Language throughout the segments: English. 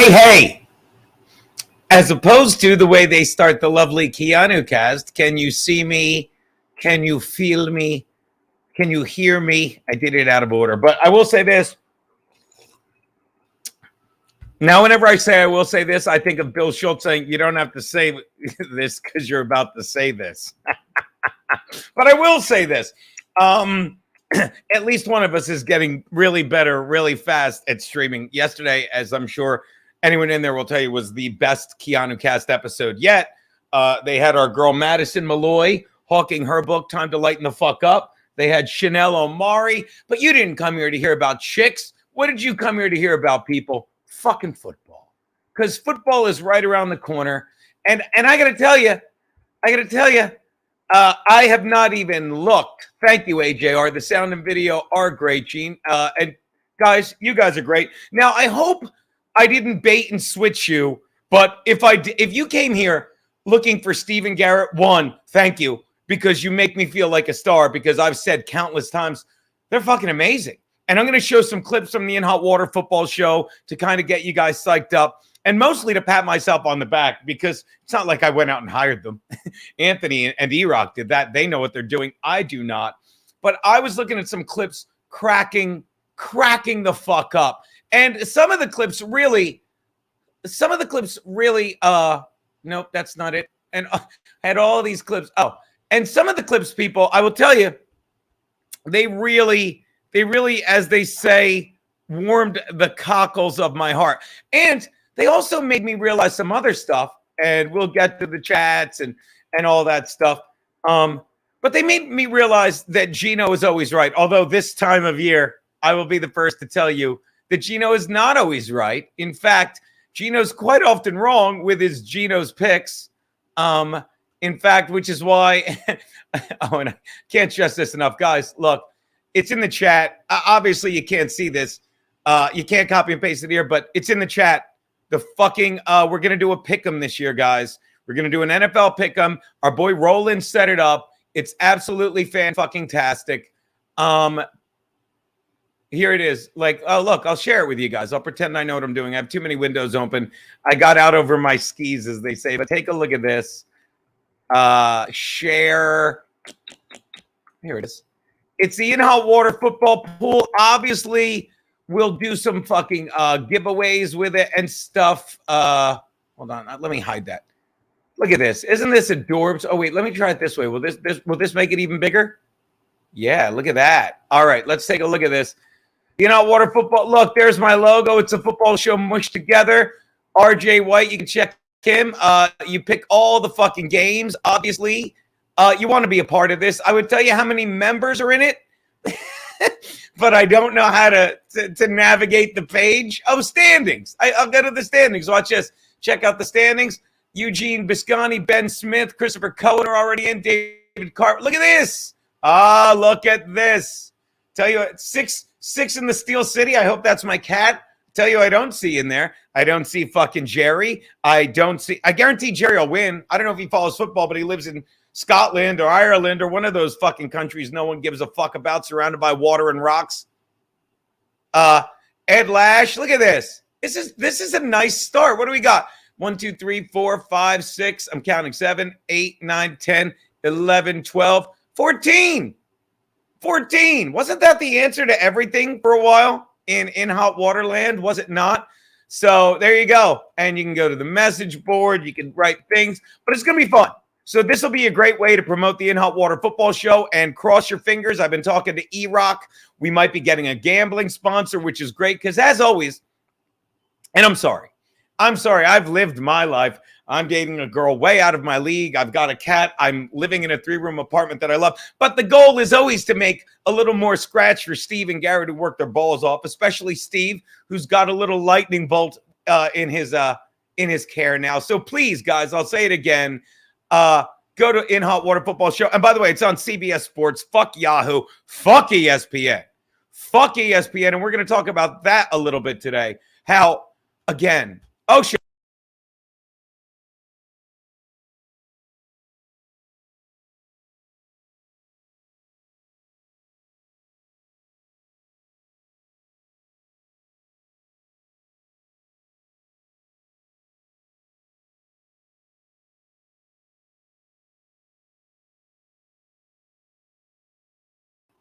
Hey, as opposed to the way they start the lovely Keanu cast, can you see me? Can you feel me? Can you hear me? I did it out of order, but I will say this. Now, whenever I say I will say this, I think of Bill Schultz saying, you don't have to say this because you're about to say this. But I will say this. At least one of us is getting really better, really fast at streaming. Yesterday, as I'm sure anyone in there will tell you, was the best Keanu cast episode yet. They had our girl Madison Malloy hawking her book, Time to Lighten the Fuck Up. They had Chanel Omari, but you didn't come here to hear about chicks. What did you come here to hear about, people? Fucking football. Because football is right around the corner. And I got to tell you, I have not even looked. Thank you, AJR. The sound and video are great, Gene. And guys, you guys are great. Now, I hope I didn't bait and switch you, but if you came here looking for Steve and Garrett, one, thank you, because you make me feel like a star, because I've said countless times, they're fucking amazing. And I'm going to show some clips from the In Hot Water Football Show to kind of get you guys psyched up. And mostly to pat myself on the back, because it's not like I went out and hired them. Anthony and E-Rock did that. They know what they're doing. I do not. But I was looking at some clips cracking the fuck up. And some of the clips really, nope, that's not it. And I had all these clips. Oh, and some of the clips, people, I will tell you, they really, as they say, warmed the cockles of my heart. And they also made me realize some other stuff, and we'll get to the chats and all that stuff. But they made me realize that Geno is always right. Although this time of year, I will be the first to tell you that Geno is not always right. In fact, Geno's quite often wrong with his Geno's picks. In fact, which is why, oh, and I can't stress this enough, guys. Look, it's in the chat. Obviously, you can't see this. You can't copy and paste it here, but it's in the chat. The fucking, we're going to do a pick'em this year, guys. We're going to do an NFL pick'em. Our boy Roland set it up. It's absolutely fan-fucking-tastic. Here it is. Like, oh, look, I'll share it with you guys. I'll pretend I know what I'm doing. I have too many windows open. I got out over my skis, as they say. But take a look at this. Share. Here it is. It's the In Hot Water Football Pool. Obviously, we'll do some fucking giveaways with it and stuff. Hold on. Let me hide that. Look at this. Isn't this adorbs? Oh, wait. Let me try it this way. Will this make it even bigger? Yeah, look at that. All right. Let's take a look at this. You know, Water Football. Look, there's my logo. It's a football show mushed together. RJ White, you can check him. You pick all the fucking games, obviously. You want to be a part of this. I would tell you how many members are in it. But I don't know how to navigate the page. Oh, standings. I'll go to the standings. Watch this. Check out the standings. Eugene Bisconte, Ben Smith, Christopher Cohen are already in. David Carp. Look at this. Look at this. Tell you what, six in the Steel City. I hope that's my cat. Tell you I don't see in there. I don't see fucking Jerry. I guarantee Jerry will win. I don't know if he follows football, but he lives in Scotland or Ireland or one of those fucking countries no one gives a fuck about, surrounded by water and rocks. Ed Lash, look at this. This is a nice start. What do we got? 1, 2, 3, 4, 5, 6. I'm counting 7, 8, 9, 10, 11, 12, 14. 14. Wasn't that the answer to everything for a while in Hot Water Land? Was it not? So there you go. And you can go to the message board. You can write things, but it's going to be fun. So this will be a great way to promote the In Hot Water Football Show, and cross your fingers. I've been talking to E-Rock. We might be getting a gambling sponsor, which is great because, as always, and I'm sorry. I've lived my life. I'm dating a girl way out of my league. I've got a cat. I'm living in a 3-room apartment that I love. But the goal is always to make a little more scratch for Steve and Garrett, who work their balls off, especially Steve, who's got a little lightning bolt in his care now. So please, guys, I'll say it again. Go to In Hot Water Football Show. And by the way, it's on CBS Sports. Fuck Yahoo. Fuck ESPN. Fuck ESPN. And we're going to talk about that a little bit today. How, again, oh, shit.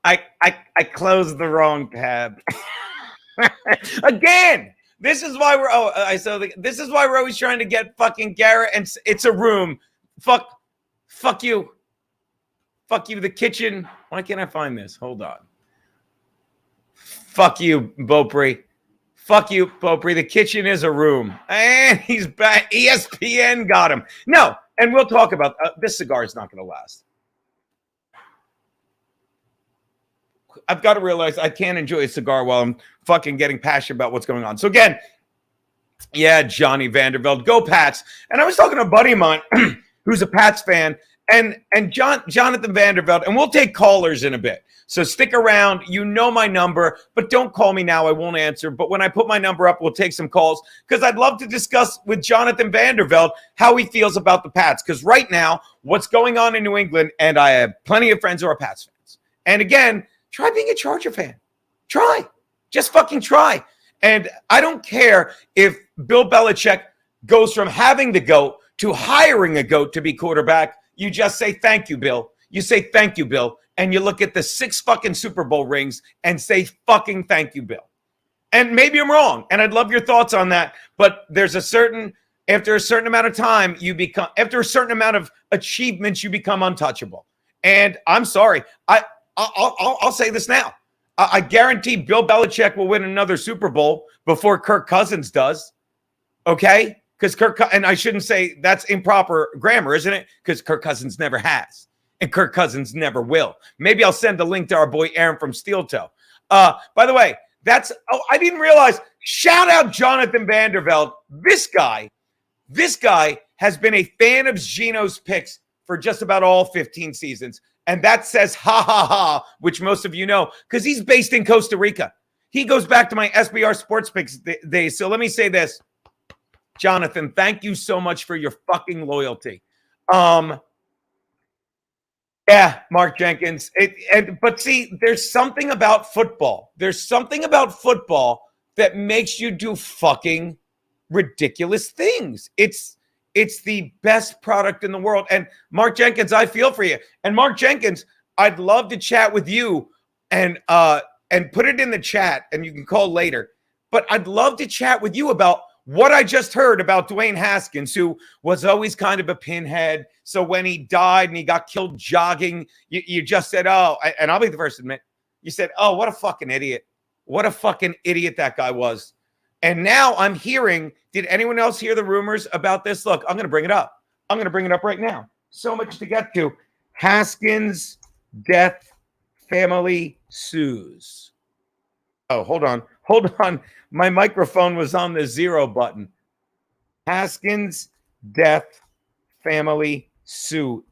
I closed the wrong tab. Again, this is why this is why we're always trying to get fucking Garrett, and it's a room. Fuck you. Fuck you, the kitchen. Why can't I find this? Hold on. Fuck you, Beaupre. Fuck you, Beaupre. The kitchen is a room. And he's back. ESPN got him. No, and we'll talk about this cigar is not going to last. I've got to realize I can't enjoy a cigar while I'm fucking getting passionate about what's going on. So again, yeah, Johnny Vanderveld, go Pats. And I was talking to a buddy of mine who's a Pats fan, and Jonathan Vanderveld, and we'll take callers in a bit. So stick around. You know my number, but don't call me now. I won't answer. But when I put my number up, we'll take some calls because I'd love to discuss with Jonathan Vanderveld how he feels about the Pats. Because right now, what's going on in New England, and I have plenty of friends who are Pats fans. And again, try being a Charger fan. Try. Just fucking try. And I don't care if Bill Belichick goes from having the GOAT to hiring a GOAT to be quarterback. You just say, thank you, Bill. You say, thank you, Bill. And you look at the 6 fucking Super Bowl rings and say, fucking thank you, Bill. And maybe I'm wrong. And I'd love your thoughts on that. But there's after a certain amount of time, after a certain amount of achievements, you become untouchable. And I'm sorry. I'll say this now. I guarantee Bill Belichick will win another Super Bowl before Kirk Cousins does. Okay? Because and I shouldn't say that's improper grammar, isn't it? Because Kirk Cousins never has. And Kirk Cousins never will. Maybe I'll send a link to our boy Aaron from Steel Toe. By the way, I didn't realize. Shout out Jonathan Vanderveld. This guy has been a fan of Geno's picks for just about all 15 seasons. And that says ha ha ha, which most of you know, because he's based in Costa Rica. He goes back to my SBR Sports Picks days. So let me say this. Jonathan, thank you so much for your fucking loyalty. Yeah, Mark Jenkins. But see, there's something about football. There's something about football that makes you do fucking ridiculous things. It's the best product in the world. And Mark Jenkins, I feel for you. And Mark Jenkins, I'd love to chat with you and put it in the chat, and you can call later. But I'd love to chat with you about what I just heard about Dwayne Haskins, who was always kind of a pinhead. So when he died and he got killed jogging, you just said, oh, and I'll be the first to admit, you said, oh, what a fucking idiot. What a fucking idiot that guy was. And now I'm hearing, did anyone else hear the rumors about this? Look, I'm going to bring it up. I'm going to bring it up right now. So much to get to. Haskins' death, family sues. Oh, hold on. Hold on. My microphone was on the 0 button. Haskins' death, family sues.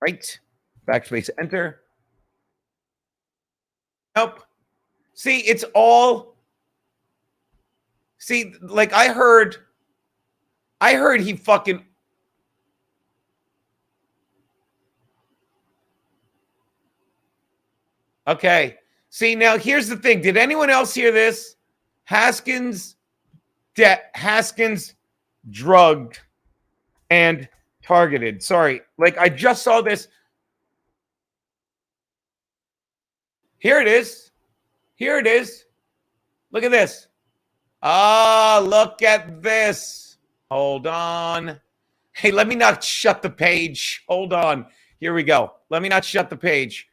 Right. Backspace, enter. Nope. See, it's all. See, like I heard he fucking. Okay. See, now here's the thing. Did anyone else hear this? Haskins drugged and targeted. Sorry. Like I just saw this. Here it is. Here it is. Look at this. Look at this. Hold on. Hey, let me not shut the page. Hold on. Here we go. Let me not shut the page.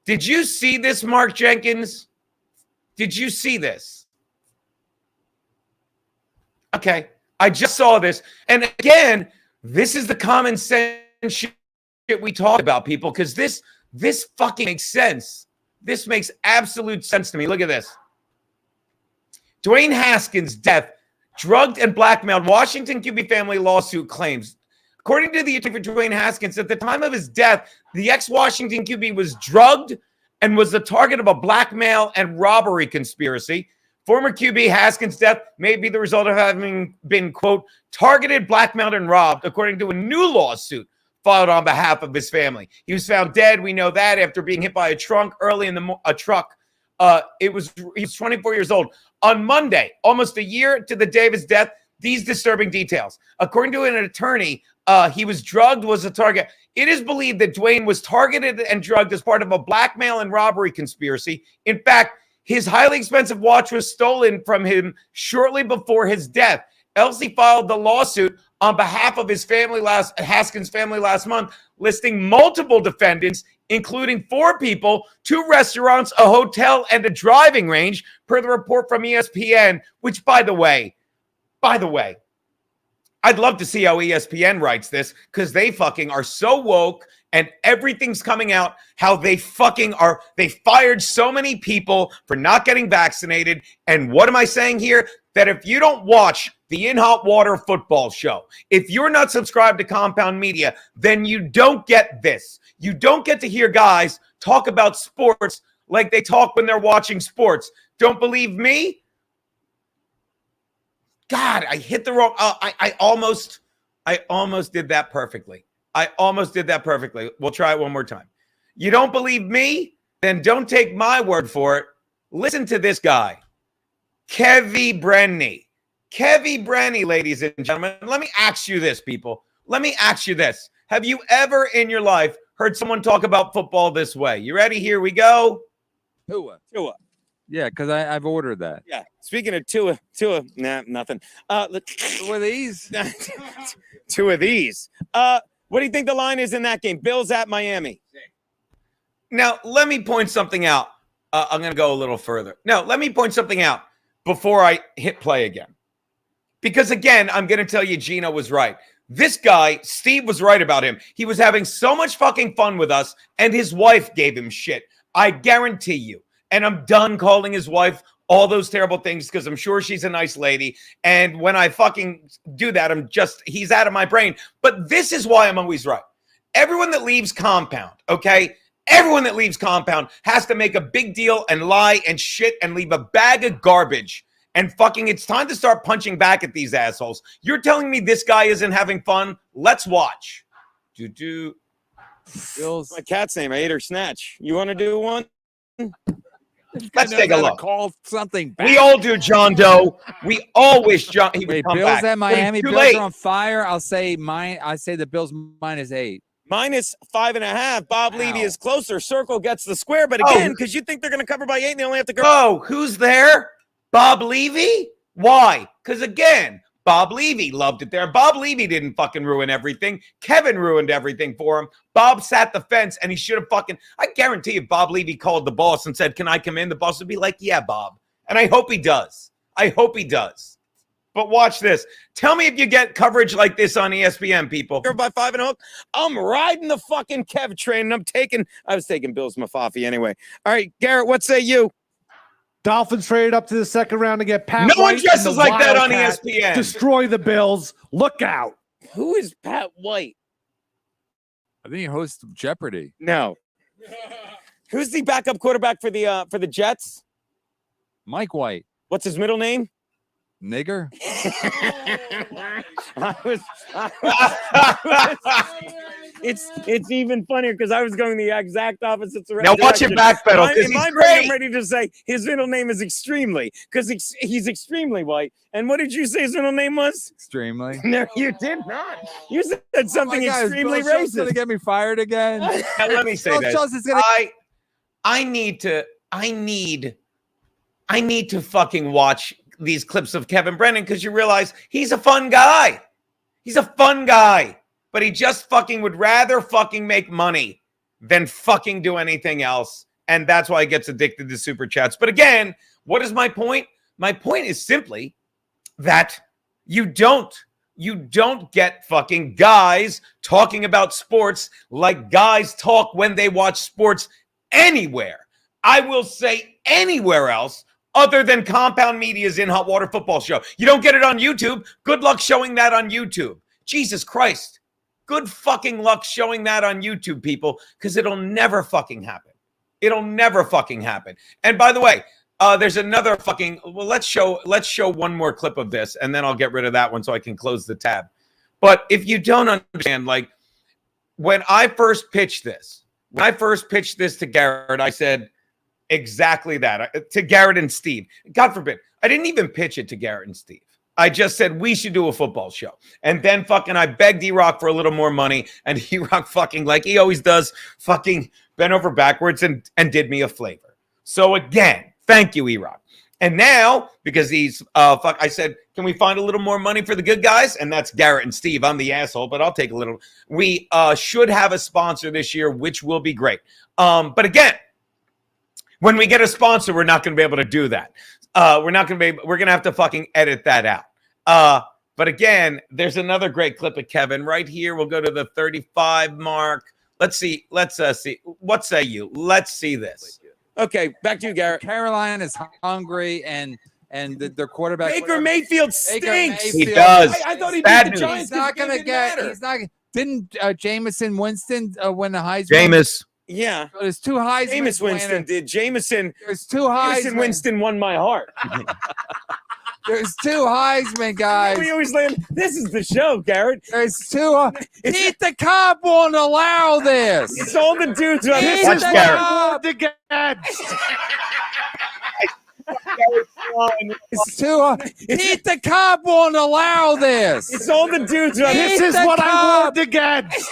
Did you see this, Mark Jenkins? Did you see this? Okay. I just saw this. And again, this is the common sense shit we talk about, people, because this fucking makes sense. This makes absolute sense to me. Look at this. Dwayne Haskins' death, drugged and blackmailed, Washington QB family lawsuit claims. According to the attorney for Dwayne Haskins, at the time of his death, the ex-Washington QB was drugged and was the target of a blackmail and robbery conspiracy. Former QB Haskins' death may be the result of having been, quote, targeted, blackmailed, and robbed, according to a new lawsuit filed on behalf of his family. He was found dead. We know that after being hit by a truck early in the truck. He was 24 years old. On Monday, almost a year to the day of his death, these disturbing details. According to an attorney, he was drugged, was a target. It is believed that Dwayne was targeted and drugged as part of a blackmail and robbery conspiracy. In fact, his highly expensive watch was stolen from him shortly before his death. Elsie filed the lawsuit on behalf of his family Haskins family last month, listing multiple defendants, including 4 people, 2 restaurants, a hotel, and a driving range, per the report from ESPN, which, by the way, I'd love to see how ESPN writes this, because they fucking are so woke and everything's coming out how they fucking are. They fired so many people for not getting vaccinated. And what am I saying here? That if you don't watch the In Hot Water Football Show, if you're not subscribed to Compound Media, then you don't get this. You don't get to hear guys talk about sports like they talk when they're watching sports. Don't believe me? God, I hit the wrong. I almost did that perfectly. We'll try it one more time. You don't believe me? Then don't take my word for it. Listen to this guy, Kevy Brenny. Kevy Brenny, ladies and gentlemen. Let me ask you this, people. Let me ask you this. Have you ever in your life heard someone talk about football this way? You ready? Here we go. Tua. Yeah, because I've ordered that. Yeah. Speaking of Tua, nah, nothing. What are these? 2 of these. What do you think the line is in that game? Bills at Miami. Now, let me point something out. I'm going to go a little further. No, let me point something out before I hit play again. Because, again, I'm going to tell you Geno was right. This guy, Steve, was right about him. He was having so much fucking fun with us, and his wife gave him shit. I guarantee you. And I'm done calling his wife all those terrible things, because I'm sure she's a nice lady. And when I fucking do that, he's out of my brain. But this is why I'm always right. Everyone that leaves Compound, okay? Everyone that leaves Compound has to make a big deal and lie and shit and leave a bag of garbage. And fucking, it's time to start punching back at these assholes. You're telling me this guy isn't having fun? Let's watch. Bills. My cat's name. I ate her snatch. You want to do one? Let's take a look. Call something back. We all do, John Doe. We all wish John he would come Bills back. at Miami. Bills late. are on fire. I say the Bills -8. -5.5. Bob Levy is closer. Circle gets the square, but again, because you think they're going to cover by 8, and they only have to go. Oh, who's there? Bob Levy? Why? Because again, Bob Levy loved it there. Bob Levy didn't fucking ruin everything. Kevin ruined everything for him. Bob sat the fence, and he should have fucking. I guarantee if Bob Levy called the boss and said, "Can I come in?" the boss would be like, "Yeah, Bob." And I hope he does. But watch this. Tell me if you get coverage like this on ESPN, people. By 5 and a hook. I'm riding the fucking Kev train, and I was taking Bills Mafafi anyway. All right, Garrett, what say you? Dolphins traded up to the second round to get Pat No White. one dresses like that on Wildcat. ESPN. Destroy the Bills. Look out. Who is Pat White? I think he hosts Jeopardy. No. Who's the backup quarterback for the Jets? Mike White. What's his middle name? Nigger. It's even funnier because I was going the exact opposite direction. Now watch it backpedal. In my brain, I'm ready to say his middle name is Extremely, because he's extremely white. And what did you say his middle name was? Extremely. No, you did not. You said something extremely racist. Is going to racist. get me fired again. Let me say this. I need to fucking watch these clips of Kevin Brennan, because you realize he's a fun guy. But he just fucking would rather fucking make money than fucking do anything else. And that's why he gets addicted to super chats. But again, what is my point? My point is simply that you don't get fucking guys talking about sports like guys talk when they watch sports anywhere. I will say anywhere else other than Compound Media's In Hot Water Football Show. You don't get it on YouTube. Good luck showing that on YouTube. Jesus Christ. Good fucking luck showing that on YouTube, people, because it'll never fucking happen. And by the way, there's another fucking. Well, let's show one more clip of this, and then I'll get rid of that one so I can close the tab. But if you don't understand, like when I first pitched this to Garrett, I said exactly that to Garrett and Steve. God forbid, I didn't even pitch it to Garrett and Steve. I just said we should do a football show. And then fucking I begged E-Rock for a little more money. And E-Rock fucking, like he always does, fucking bent over backwards and did me a flavor. So again, thank you, E-Rock. And now, because he's, I said, can we find a little more money for the good guys? And that's Garrett and Steve. I'm the asshole, but I'll take a little. We should have a sponsor this year, which will be great. But again, when we get a sponsor, we're not going to be able to do that. We're going to have to fucking edit that out. But again, there's another great clip of Kevin right here. We'll go to the 35 mark. Let's see. Let's see. What say you? Let's see this. Okay, back to you, Garrett. Carolina is hungry, and their quarterback Baker Mayfield stinks. He does. I thought he Bad beat the news. Giants. He's not going to get. He's not. Didn't Jameson Winston win the Heisman? Jameis. Yeah. So there's two Heisman. Jameis Winston did. Jameson. There's two Heisman. Winston won my heart. There's two Heisman guys. We always land. This is the show, Garrett. There's two. Pete the Cop won't allow this. It's all the dudes on this. Watch Garrett. It's two. Pete the Cop won't allow this. It's all the dudes on This is what I warned against.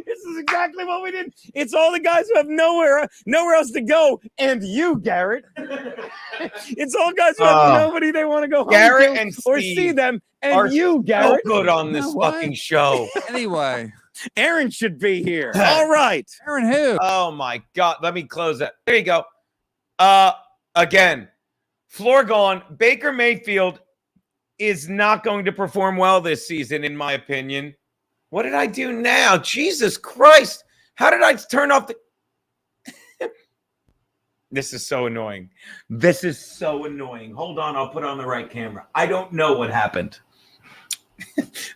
This is exactly what we did. It's all the guys who have nowhere else to go, and you, Garrett. It's all guys who have nobody they want to go home Garrett to and or Steve see them, are and you, So Garrett. good on this What? fucking show. Anyway, Aaron should be here. All right. Aaron who? Oh my God. Let me close that. There you go. Again, floor gone. Baker Mayfield is not going to perform well this season, in my opinion. What did I do now? Jesus Christ. How did I turn off the... This is so annoying. This is so annoying. Hold on. I'll put on the right camera. I don't know what happened.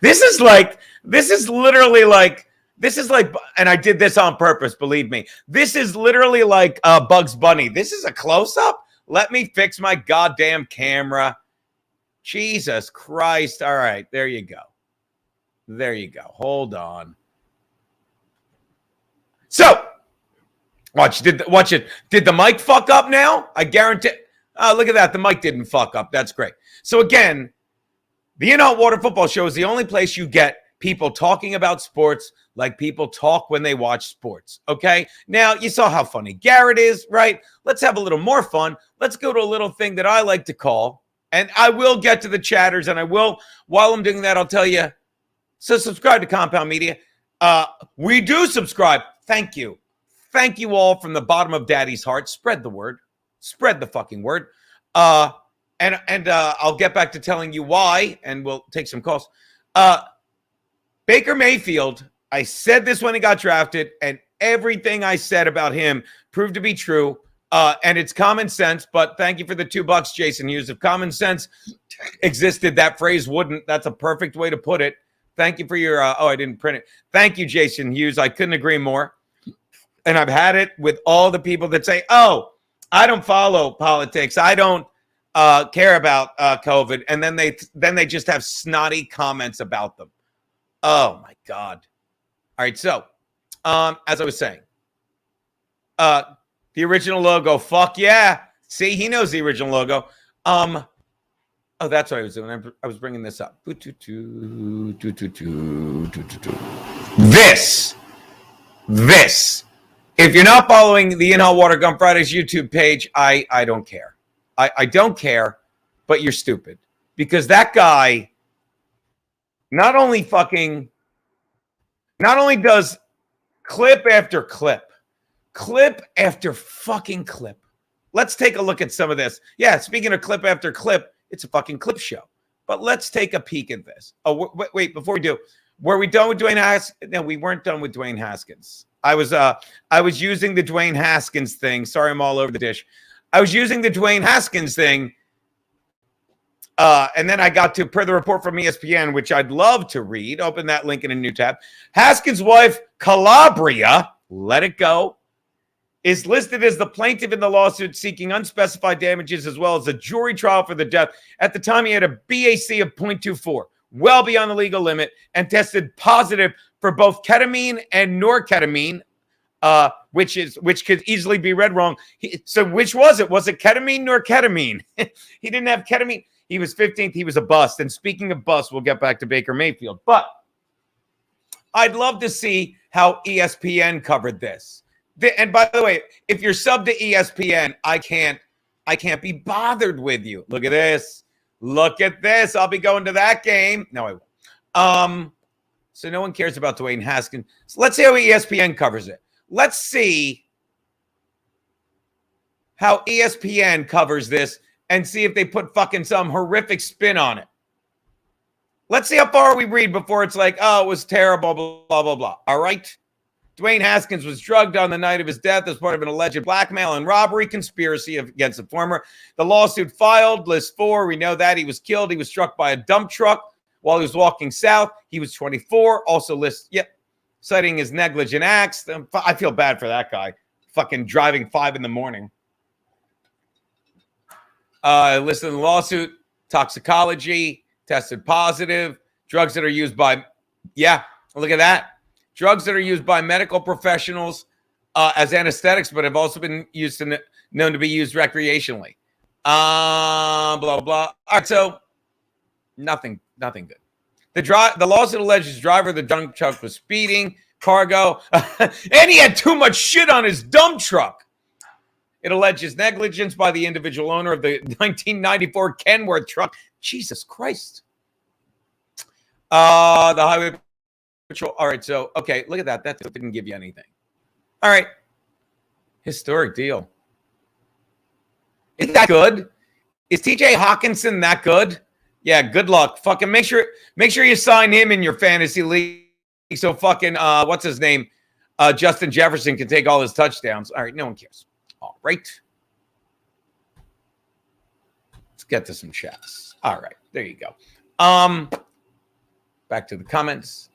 This is literally like, and I did this on purpose, believe me. This is literally like Bugs Bunny. This is a close-up. Let me fix my goddamn camera. Jesus Christ. All right. There you go. There you go. Hold on. So, watch it. Did the mic fuck up now? I guarantee. Oh, look at that. The mic didn't fuck up. That's great. So again, the In-Hot-Water Football Show is the only place you get people talking about sports like people talk when they watch sports. Okay? Now, you saw how funny Garrett is, right? Let's have a little more fun. Let's go to a little thing that I like to call, and I will get to the chatters, and I will, while I'm doing that, I'll tell you. So subscribe to Compound Media. We do subscribe. Thank you. Thank you all from the bottom of Daddy's heart. Spread the word. Spread the fucking word. And I'll get back to telling you why, and we'll take some calls. Baker Mayfield, I said this when he got drafted, and everything I said about him proved to be true. And it's common sense, but thank you for the $2, Jason Hughes. If common sense existed, that phrase wouldn't. That's a perfect way to put it. Thank you for your, I didn't print it. Thank you, Jason Hughes. I couldn't agree more. And I've had it with all the people that say, oh, I don't follow politics. I don't care about COVID. And then they just have snotty comments about them. Oh, my God. All right. So, as I was saying, the original logo, fuck yeah. See, he knows the original logo. Oh, that's what I was doing. I was bringing this up. This. If you're not following the In Hot Water Gun Fridays YouTube page, I don't care. I don't care, but you're stupid. Because that guy not only does clip after fucking clip. Let's take a look at some of this. Yeah, speaking of clip after clip, it's a fucking clip show. But let's take a peek at this. Oh, wait, before we do, were we done with Dwayne Haskins? No, we weren't done with Dwayne Haskins. I was using the Dwayne Haskins thing. Sorry, I'm all over the dish. I was using the Dwayne Haskins thing. And then I got to, per the report from ESPN, which I'd love to read. Open that link in a new tab. Haskins' wife, Calabria, let it go, is listed as the plaintiff in the lawsuit seeking unspecified damages as well as a jury trial for the death. At the time, he had a BAC of 0.24, well beyond the legal limit, and tested positive for both ketamine and norketamine. which could easily be read wrong. So which was it? Was it ketamine nor ketamine? He didn't have ketamine. He was 15th. He was a bust. And speaking of bust, we'll get back to Baker Mayfield. But I'd love to see how ESPN covered this. And by the way, if you're sub to ESPN, I can't be bothered with you. Look at this. Look at this. I'll be going to that game. No, I won't. So no one cares about Dwayne Haskins. So let's see how ESPN covers it. Let's see how ESPN covers this and see if they put fucking some horrific spin on it. Let's see how far we read before it's like, oh, it was terrible, blah, blah, blah. All right? Dwayne Haskins was drugged on the night of his death as part of an alleged blackmail and robbery conspiracy against a former. The lawsuit filed, list 4. We know that he was killed. He was struck by a dump truck while he was walking south. He was 24. Also citing his negligent acts. I feel bad for that guy. Fucking driving 5 in the morning. Listed in the lawsuit, toxicology, tested positive. Drugs that are used by, look at that. Drugs that are used by medical professionals as anesthetics, but have also been known to be used recreationally. Blah, blah. All right, so nothing good. The lawsuit alleges the driver of the dump truck was speeding, cargo, and he had too much shit on his dump truck. It alleges negligence by the individual owner of the 1994 Kenworth truck. Jesus Christ. The highway patrol. All right, so, okay, look at that. That didn't give you anything. All right. Historic deal. Is that good? Is TJ Hawkinson that good? Yeah, good luck. Fucking make sure you sign him in your fantasy league so fucking, what's his name? Justin Jefferson can take all his touchdowns. All right, no one cares. All right. Let's get to some chats. All right, there you go. Back to the comments.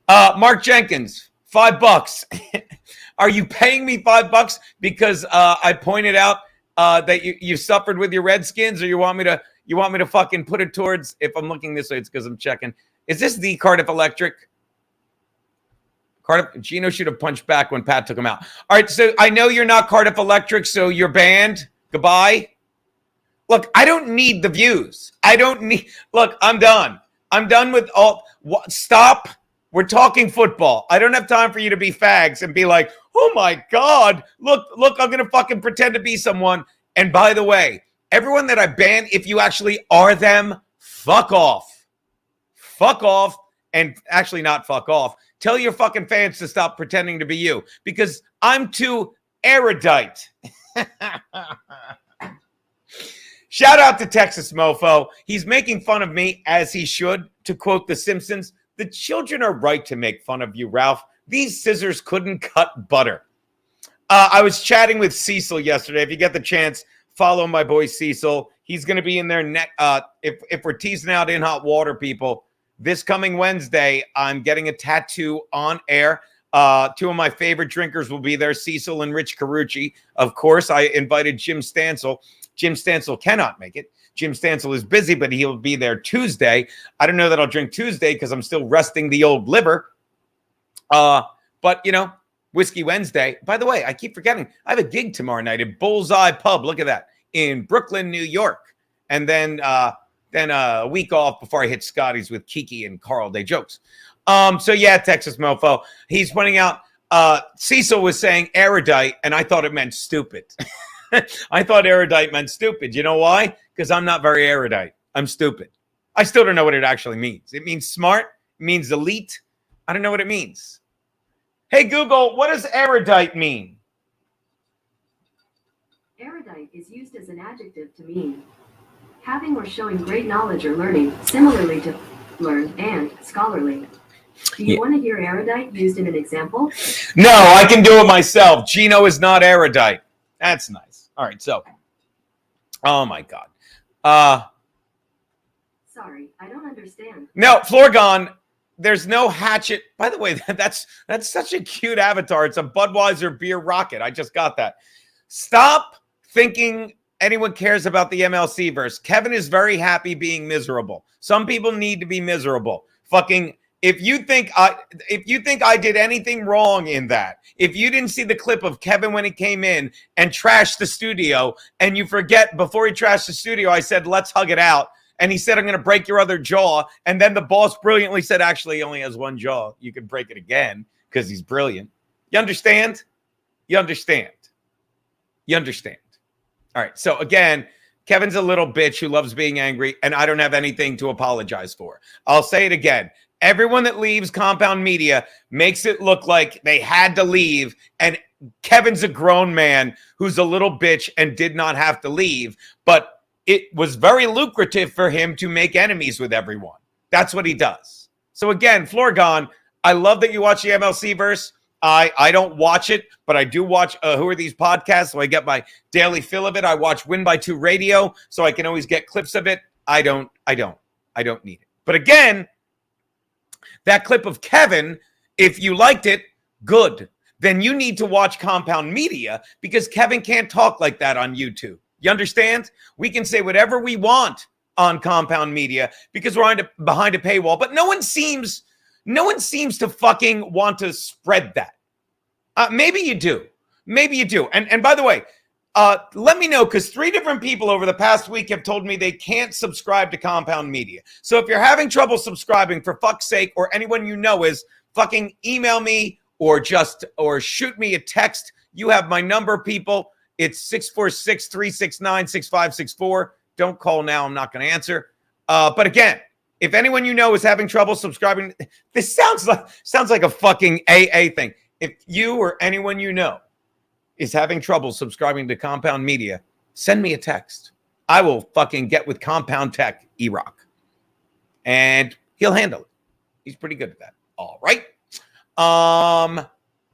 Mark Jenkins, $5. Are you paying me $5 because I pointed out that you suffered with your Redskins, or you want me to fucking put it towards, if I'm looking this way, it's because I'm checking. Is this the Cardiff Electric? Geno should have punched back when Pat took him out. All right, so I know you're not Cardiff Electric, so you're banned. Goodbye. Look, I don't need the views. Look, I'm done. I'm done with all. Stop. We're talking football. I don't have time for you to be fags and be like, oh my God, look, I'm going to fucking pretend to be someone. And by the way, everyone that I ban, if you actually are them, fuck off. Fuck off. And actually not fuck off. Tell your fucking fans to stop pretending to be you, because I'm too erudite. Shout out to Texas Mofo. He's making fun of me, as he should. To quote The Simpsons, the children are right to make fun of you, Ralph. These scissors couldn't cut butter. I was chatting with Cecil yesterday. If you get the chance, follow my boy Cecil. He's going to be in there if we're teasing out In Hot Water, people. This coming Wednesday, I'm getting a tattoo on air. 2 of my favorite drinkers will be there, Cecil and Rich Carucci. Of course, I invited Jim Stansel. Jim Stansel cannot make it. Jim Stansel is busy, but he'll be there Tuesday. I don't know that I'll drink Tuesday because I'm still resting the old liver. But, Whiskey Wednesday. By the way, I keep forgetting. I have a gig tomorrow night at Bullseye Pub. Look at that. In Brooklyn, New York. And then a week off before I hit Scotty's with Kiki and Carl Day Jokes. So yeah, Texas Mofo. He's pointing out Cecil was saying erudite, and I thought it meant stupid. I thought erudite meant stupid. You know why? Because I'm not very erudite. I'm stupid. I still don't know what it actually means. It means smart. It means elite. I don't know what it means. Hey, Google, what does erudite mean? Erudite is used as an adjective to mean having or showing great knowledge or learning, similarly to learned and scholarly. Do you want to hear erudite used in an example? No, I can do it myself. Geno is not erudite. That's nice. All right, so. Oh, my God. Sorry, I don't understand. No, Florgon, there's no hatchet. By the way, that's such a cute avatar. It's a Budweiser beer rocket. I just got that. Stop thinking anyone cares about the MLC verse. Kevin is very happy being miserable. Some people need to be miserable. Fucking, if you think I did anything wrong in that, if you didn't see the clip of Kevin when he came in and trashed the studio, and you forget before he trashed the studio, I said, let's hug it out. And he said, I'm going to break your other jaw. And then the boss brilliantly said, actually, he only has one jaw. You can break it again because he's brilliant. You understand? You understand? You understand? All right. So again, Kevin's a little bitch who loves being angry, and I don't have anything to apologize for. I'll say it again. Everyone that leaves Compound Media makes it look like they had to leave, and Kevin's a grown man who's a little bitch and did not have to leave, but it was very lucrative for him to make enemies with everyone. That's what he does. So again, Florgon, I love that you watch the MLC verse. I don't watch it, but I do watch Who Are These Podcasts, so I get my daily fill of it. I watch Win by 2 Radio, so I can always get clips of it. I don't need it. But again, that clip of Kevin, if you liked it, good. Then you need to watch Compound Media, because Kevin can't talk like that on YouTube. You understand? We can say whatever we want on Compound Media because we're behind a paywall, but no one seems to fucking want to spread that. Maybe you do. Maybe you do. And by the way, let me know, because 3 different people over the past week have told me they can't subscribe to Compound Media. So if you're having trouble subscribing, for fuck's sake, or anyone you know is, fucking email me or shoot me a text. You have my number, people. It's 646-369-6564. Don't call now. I'm not going to answer. But again, if anyone you know is having trouble subscribing, this sounds like a fucking AA thing. If you or anyone you know is having trouble subscribing to Compound Media, send me a text. I will fucking get with Compound Tech, E-Rock. And he'll handle it. He's pretty good at that. All right.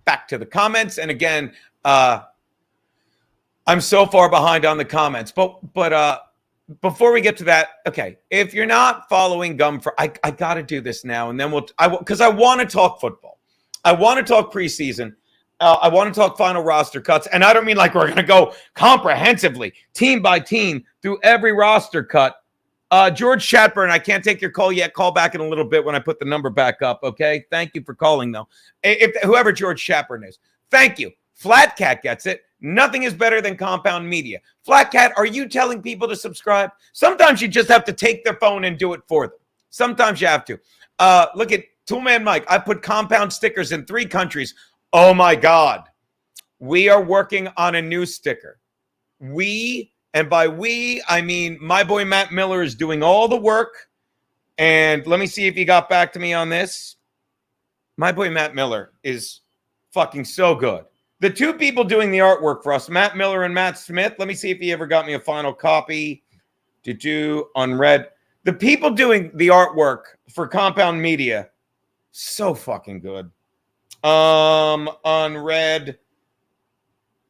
Back to the comments. And again, I'm so far behind on the comments, but before we get to that, okay, if you're not following I got to do this now, and then because I want to talk football. I want to talk preseason. I want to talk final roster cuts, and I don't mean like we're going to go comprehensively, team by team, through every roster cut. George Chatburn, I can't take your call yet. Call back in a little bit when I put the number back up, okay? Thank you for calling, though. If whoever George Chatburn is, thank you. Flat Cat gets it. Nothing is better than Compound Media. Flat Cat, are you telling people to subscribe? Sometimes you just have to take their phone and do it for them. Sometimes you have to. Look at Toolman Mike. I put Compound stickers in 3 countries. Oh, my God. We are working on a new sticker. And by we, I mean my boy Matt Miller is doing all the work. And let me see if he got back to me on this. My boy Matt Miller is fucking so good. The 2 people doing the artwork for us, Matt Miller and Matt Smith. Let me see if he ever got me a final copy to do unread. The people doing the artwork for Compound Media, so fucking good. Unread.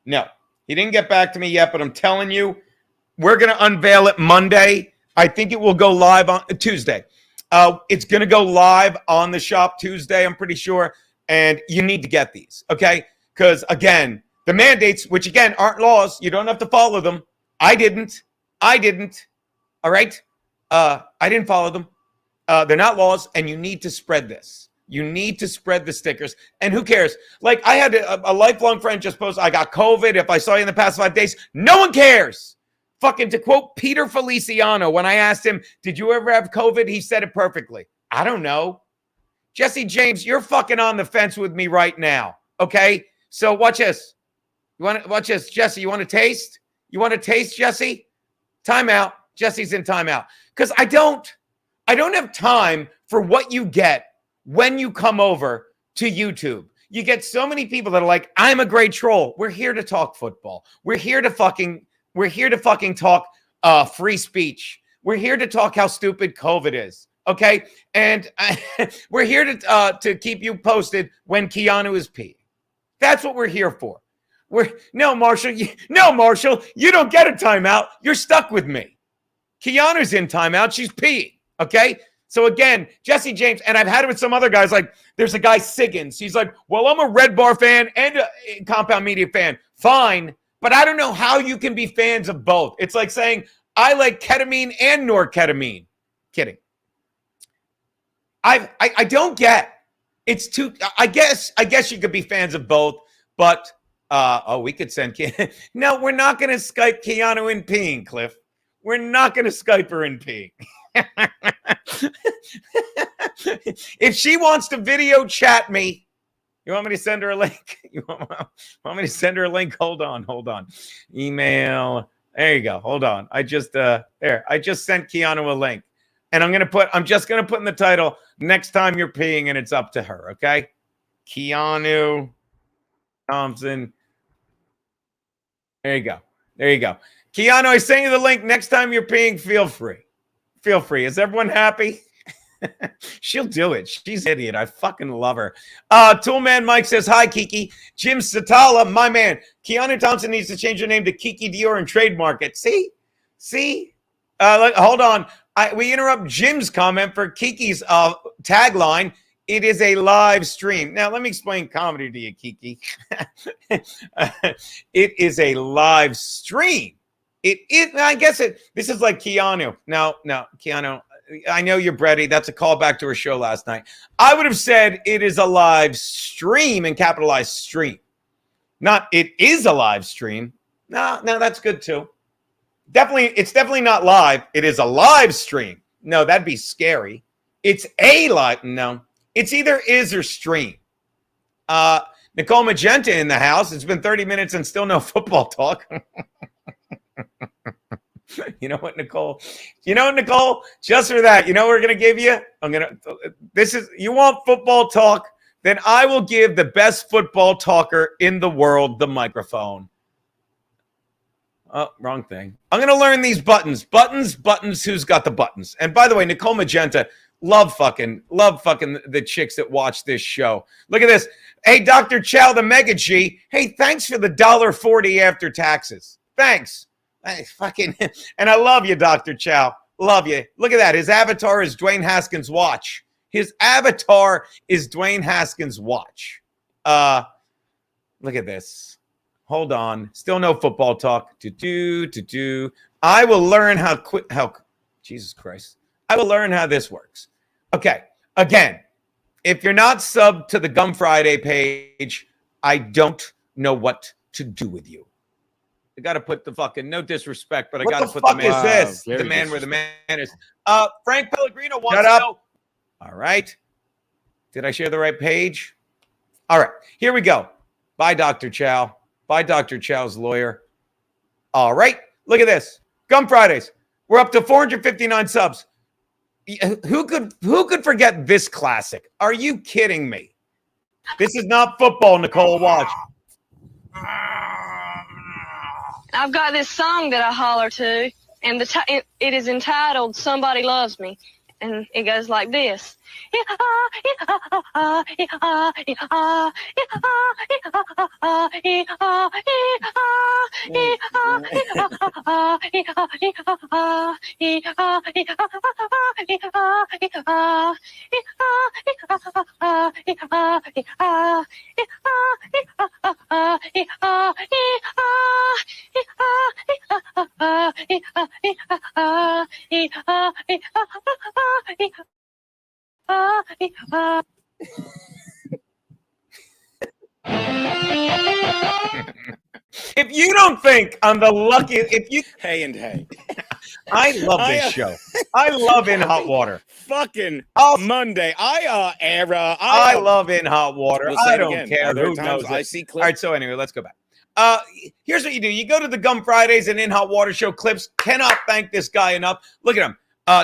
No, he didn't get back to me yet, but I'm telling you, we're going to unveil it Monday. I think it will go live on Tuesday. It's going to go live on the shop Tuesday, I'm pretty sure. And you need to get these, okay? Because, again, the mandates, which, again, aren't laws. You don't have to follow them. I didn't. All right? I didn't follow them. They're not laws, and you need to spread this. You need to spread the stickers. And who cares? Like, I had a lifelong friend just post, I got COVID. If I saw you in the past 5 days, no one cares. Fucking to quote Peter Feliciano, when I asked him, did you ever have COVID? He said it perfectly. I don't know. Jesse James, you're fucking on the fence with me right now. Okay? So watch this. You want to watch this, Jesse? You want to taste? You want to taste, Jesse? Timeout. Jesse's in timeout. Because I don't have time for what you get when you come over to YouTube. You get so many people that are like, I'm a great troll. We're here to talk football. We're here to fucking talk free speech. We're here to talk how stupid COVID is. Okay? And we're here to keep you posted when Keanu is peeing. That's what we're here for. No, Marshall, you don't get a timeout. You're stuck with me. Keanu's in timeout. She's peeing. Okay? So again, Jesse James, and I've had it with some other guys, like there's a guy, Siggins. He's like, well, I'm a Red Bar fan and a Compound Media fan. Fine, but I don't know how you can be fans of both. It's like saying, I like ketamine and norketamine. Kidding. I don't get. It's too. I guess you could be fans of both, but we could send. No, we're not going to Skype Keanu in peeing, Cliff. We're not going to Skype her in peeing. If she wants to video chat me, you want me to send her a link? You want me to send her a link? Hold on. Email. There you go. Hold on. I just sent Keanu a link. And I'm just gonna put in the title, next time you're peeing, and it's up to her, okay? Keanu Thompson. There you go. Keanu, I sent you the link. Next time you're peeing, feel free. Is everyone happy? She'll do it. She's an idiot. I fucking love her. Toolman Mike says, hi, Kiki. Jim Satala, my man. Keanu Thompson needs to change her name to Kiki Dior and trademark it. See? Hold on. We interrupt Jim's comment for Kiki's tagline. It is a live stream. Now, let me explain comedy to you, Kiki. It is a live stream. I guess this is like Keanu. No, Keanu, I know you're Bretty. That's a callback to her show last night. I would have said it is a live stream and capitalized stream. Not it is a live stream. No, that's good too. It's definitely not live. It is a live stream. No, that'd be scary. It's a live. No, it's either is or stream. Nicole Magenta in the house. It's been 30 minutes and still no football talk. You know what, Nicole? Just for that, you know what we're going to give you? You want football talk? Then I will give the best football talker in the world the microphone. Oh, wrong thing. I'm going to learn these buttons. Buttons, who's got the buttons? And by the way, Nicole Magenta, love fucking the chicks that watch this show. Look at this. Hey, Dr. Chow, the Mega G. Hey, thanks for the $1.40 after taxes. Thanks. And I love you, Dr. Chow. Love you. Look at that. His avatar is Dwayne Haskins' watch. Look at this. Hold on. Still no football talk. I will learn Jesus Christ. I will learn how this works. Okay. Again, if you're not subbed to the Gum Friday page, I don't know what to do with you. I got to put the fucking, no disrespect, but I got to put the man. What the fuck is this? The man where the man is. Frank Pellegrino wants to know. All right. Did I share the right page? All right. Here we go. Bye, Dr. Chow. Bye, Dr. Chow's lawyer. All right. Look at this. Gum Fridays. We're up to 459 subs. Who could forget this classic? Are you kidding me? This is not football, Nicole. Watch. I've got this song that I holler to, and it is entitled "Somebody Loves Me," and it goes like this. If you don't think I'm the luckiest, Hey. I love this show. I love In Hot Water. Fucking Monday. I love In Hot Water. I don't care. Who knows? I see clips. All right, so anyway, let's go back. Here's what you do. You go to the Gum Fridays and In Hot Water Show clips. Cannot thank this guy enough. Look at him.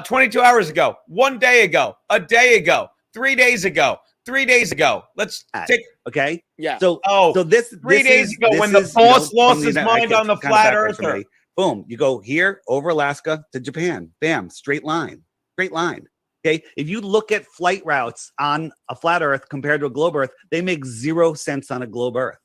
22 hours ago, 1 day ago, a day ago, 3 days ago, 3 days ago. Let's take. Okay. Yeah. So this 3 days ago when the boss lost his mind on the flat earther. Boom. You go here over Alaska to Japan. Bam. Straight line. Okay. If you look at flight routes on a flat earth compared to a globe earth, they make 0 sense on a globe earth.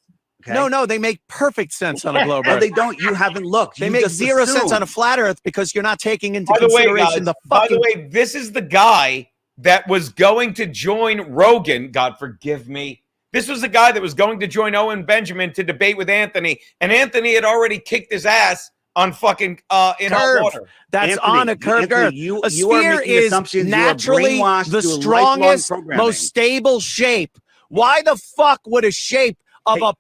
Okay? No, they make perfect sense on a globe No, earth. they don't. You haven't looked. They You make just 0 sense assume. on a flat earth because you're not taking into By the way, consideration guys, by the way, this is the guy that was going to join Rogan. God forgive me. This was the guy that was going to join Owen Benjamin to debate with Anthony. And Anthony had already kicked his ass on fucking in hot Curve. water. That's Anthony, on a curved Anthony, earth. you A are sphere making is assumptions. You are naturally brainwashed the through lifelong strongest, programming. most stable shape. Why the fuck would a shape of Hey. a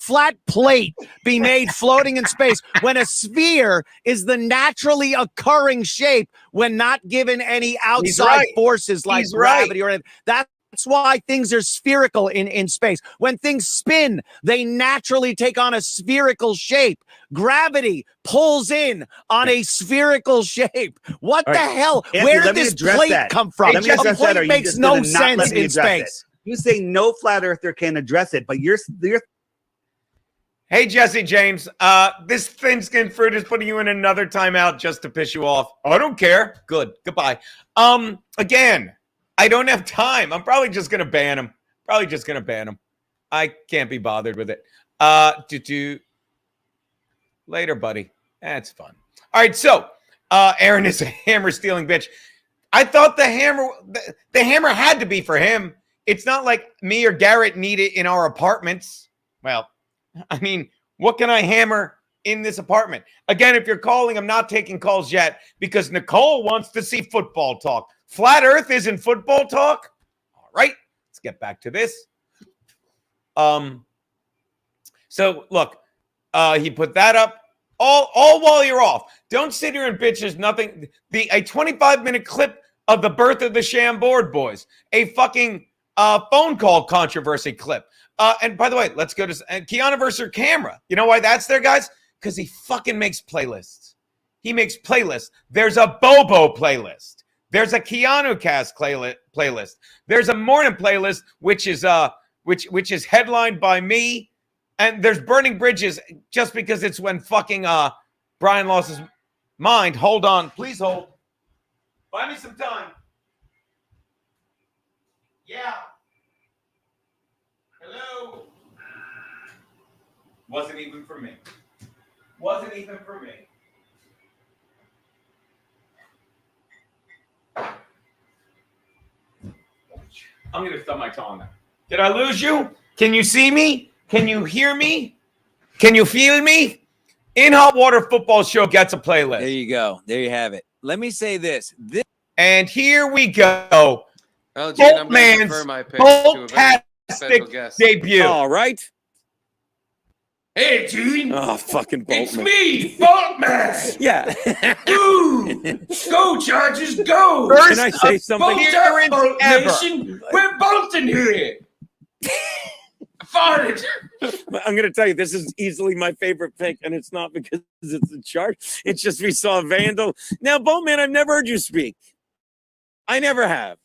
flat plate be made floating in space when a sphere is the naturally occurring shape when not given any outside right. forces like He's right. gravity or anything? That's why things are spherical in space. When things spin, they naturally take on a spherical shape. Gravity pulls in on a spherical shape. What All the right. hell? Anthony, Where let did me this address plate that. come from? Let me A address that, or plate you makes just no gonna not let sense me in address it? space. You say no flat earther can address it, but you're Hey, Jesse James, this thin-skinned fruit is putting you in another timeout just to piss you off. I don't care. Good. Goodbye. Again, I don't have time. I'm probably just going to ban him. I can't be bothered with it. Later, buddy. That's fun. All right, so Aaron is a hammer-stealing bitch. I thought the hammer had to be for him. It's not like me or Garrett need it in our apartments. Well, I mean, what can I hammer in this apartment? Again, if you're calling, I'm not taking calls yet because Nicole wants to see football talk. Flat Earth isn't football talk. All right, let's get back to this. So look, he put that up all while you're off. Don't sit here and bitch. There's nothing. A 25-minute clip of the birth of the Chambord boys. A fucking phone call controversy clip. And by the way, let's go to Keanu versus Camera. You know why that's there, guys? Because he fucking makes playlists. He makes playlists. There's a Bobo playlist. There's a Keanu cast playlist. There's a morning playlist, which is headlined by me. And there's Burning Bridges just because it's when fucking Brian lost his mind. Hold on. Please hold. Buy me some time. Yeah. Hello. Wasn't even for me. I'm going to stub my toe on that. Did I lose you? Can you see me? Can you hear me? Can you feel me? In Hot Water Football Show gets a playlist. There you go. There you have it. Let me say this. And here we go. Well, Gene, I'm going to Boltman's defer my pick to a very special guest. debut. All right. Hey, Gene. Oh, fucking It's Boltman. me, Boltman. Yeah. Dude, go Chargers, go. First Can I say something? Bolt appearance up, Bolt ever. Nation. We're bolting here. Farted. I'm going to tell you, this is easily my favorite pick, and it's not because it's a chart. It's just we saw Vandal. Now, Boltman, I've never heard you speak. I never have.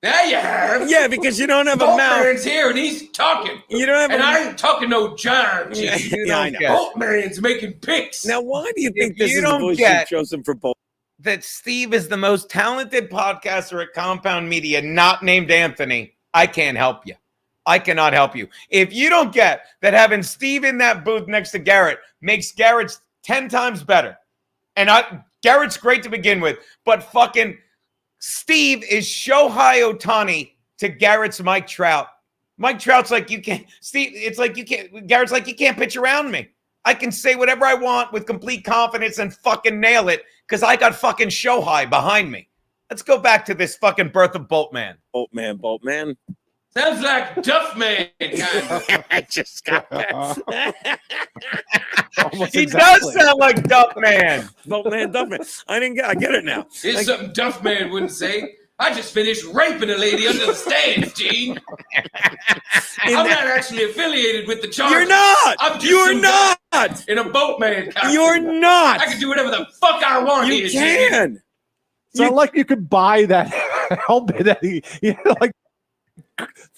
Now you have. Yeah, because you don't have a mouth. Boltman's here and he's talking. You don't have And a I ain't talking no jive, Gene. Yeah, I know. Boltman's making picks. Now, why do you think If this you is the don't voice get- you've chosen for Bolt? That Steve is the most talented podcaster at Compound Media, not named Anthony. I can't help you. I cannot help you. If you don't get that having Steve in that booth next to Garrett makes Garrett's 10 times better. And Garrett's great to begin with, but fucking Steve is Shohei Ohtani to Garrett's Mike Trout. Mike Trout's like, you can't, Steve, it's like you can't, Garrett's like, you can't pitch around me. I can say whatever I want with complete confidence and fucking nail it because I got fucking Shohei behind me. Let's go back to this fucking birth of Boltman. Boltman. Sounds like Duffman kind of. I just got that. Almost He exactly. does sound like Duffman. Duffman. I get it now. Here's something Duffman wouldn't say. I just finished raping a lady under the stands, Gene. I'm not actually affiliated with the Chargers. You're not. I'm just You're some guy not. in a boatman costume. You're not. I can do whatever the fuck I want You here, Gene. can. It's not like you could buy that helmet that he like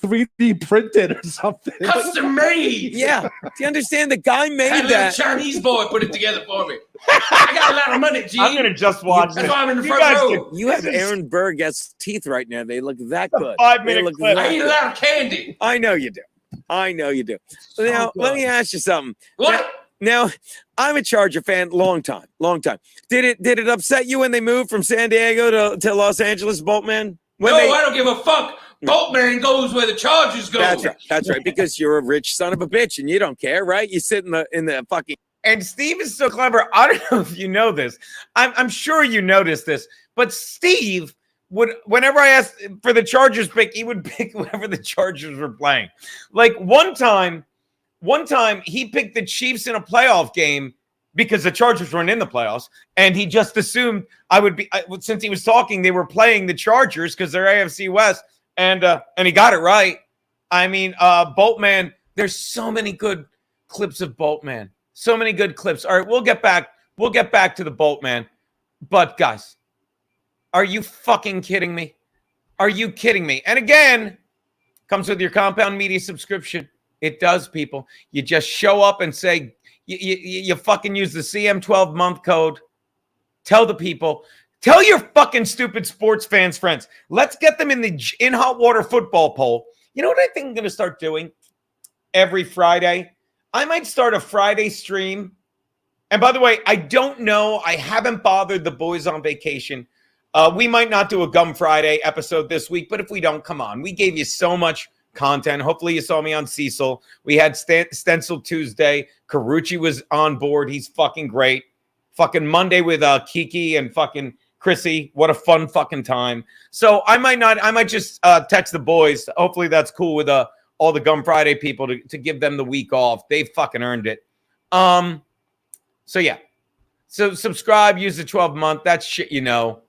3D printed or something. Custom made. Yeah. Do you understand? The guy Had a made little that. Chinese boy put it together for me. I got a lot of money, Gene. I'm going to just watch That's this. why I'm in the You front guys row. You have Aaron Berg's teeth right now. They look that good. 5-minute They look clip. that I eat a good. lot of candy. I know you do. Now, let me ask you something. What? Now, I'm a Charger fan, long time. Did it upset you when they moved from San Diego to Los Angeles, Boltman? When No, they, I don't give a fuck. Boltman goes where the Chargers go. That's right, because you're a rich son of a bitch and you don't care, right? You sit in the fucking And Steve is so clever. I don't know if you know this. I'm sure you noticed this, but Steve would, whenever I asked for the Chargers pick, he would pick whoever the Chargers were playing. Like one time he picked the Chiefs in a playoff game because the Chargers weren't in the playoffs, and he just assumed I would be. Since he was talking, they were playing the Chargers because they're AFC West, and he got it right. I mean, Boltman. There's so many good clips of Boltman. So many good clips. All right, we'll get back to the Boltman. But guys, are you fucking kidding me? Are you kidding me? And again, comes with your Compound Media subscription. It does, people. You just show up and say, you fucking use the CM12 month code. Tell the people. Tell your fucking stupid sports fans friends. Let's get them in the In Hot Water football poll. You know what I think I'm going to start doing every Friday? I might start a Friday stream. And by the way, I don't know. I haven't bothered the boys on vacation. We might not do a Gum Friday episode this week, but if we don't, come on. We gave you so much content. Hopefully you saw me on Cecil. We had Stencil Tuesday. Carucci was on board. He's fucking great. Fucking Monday with Kiki and fucking Chrissy. What a fun fucking time. So I might just text the boys. Hopefully that's cool with all the Gum Friday people to give them the week off. They fucking earned it. So yeah. So subscribe, use the 12-month. That's shit, you know.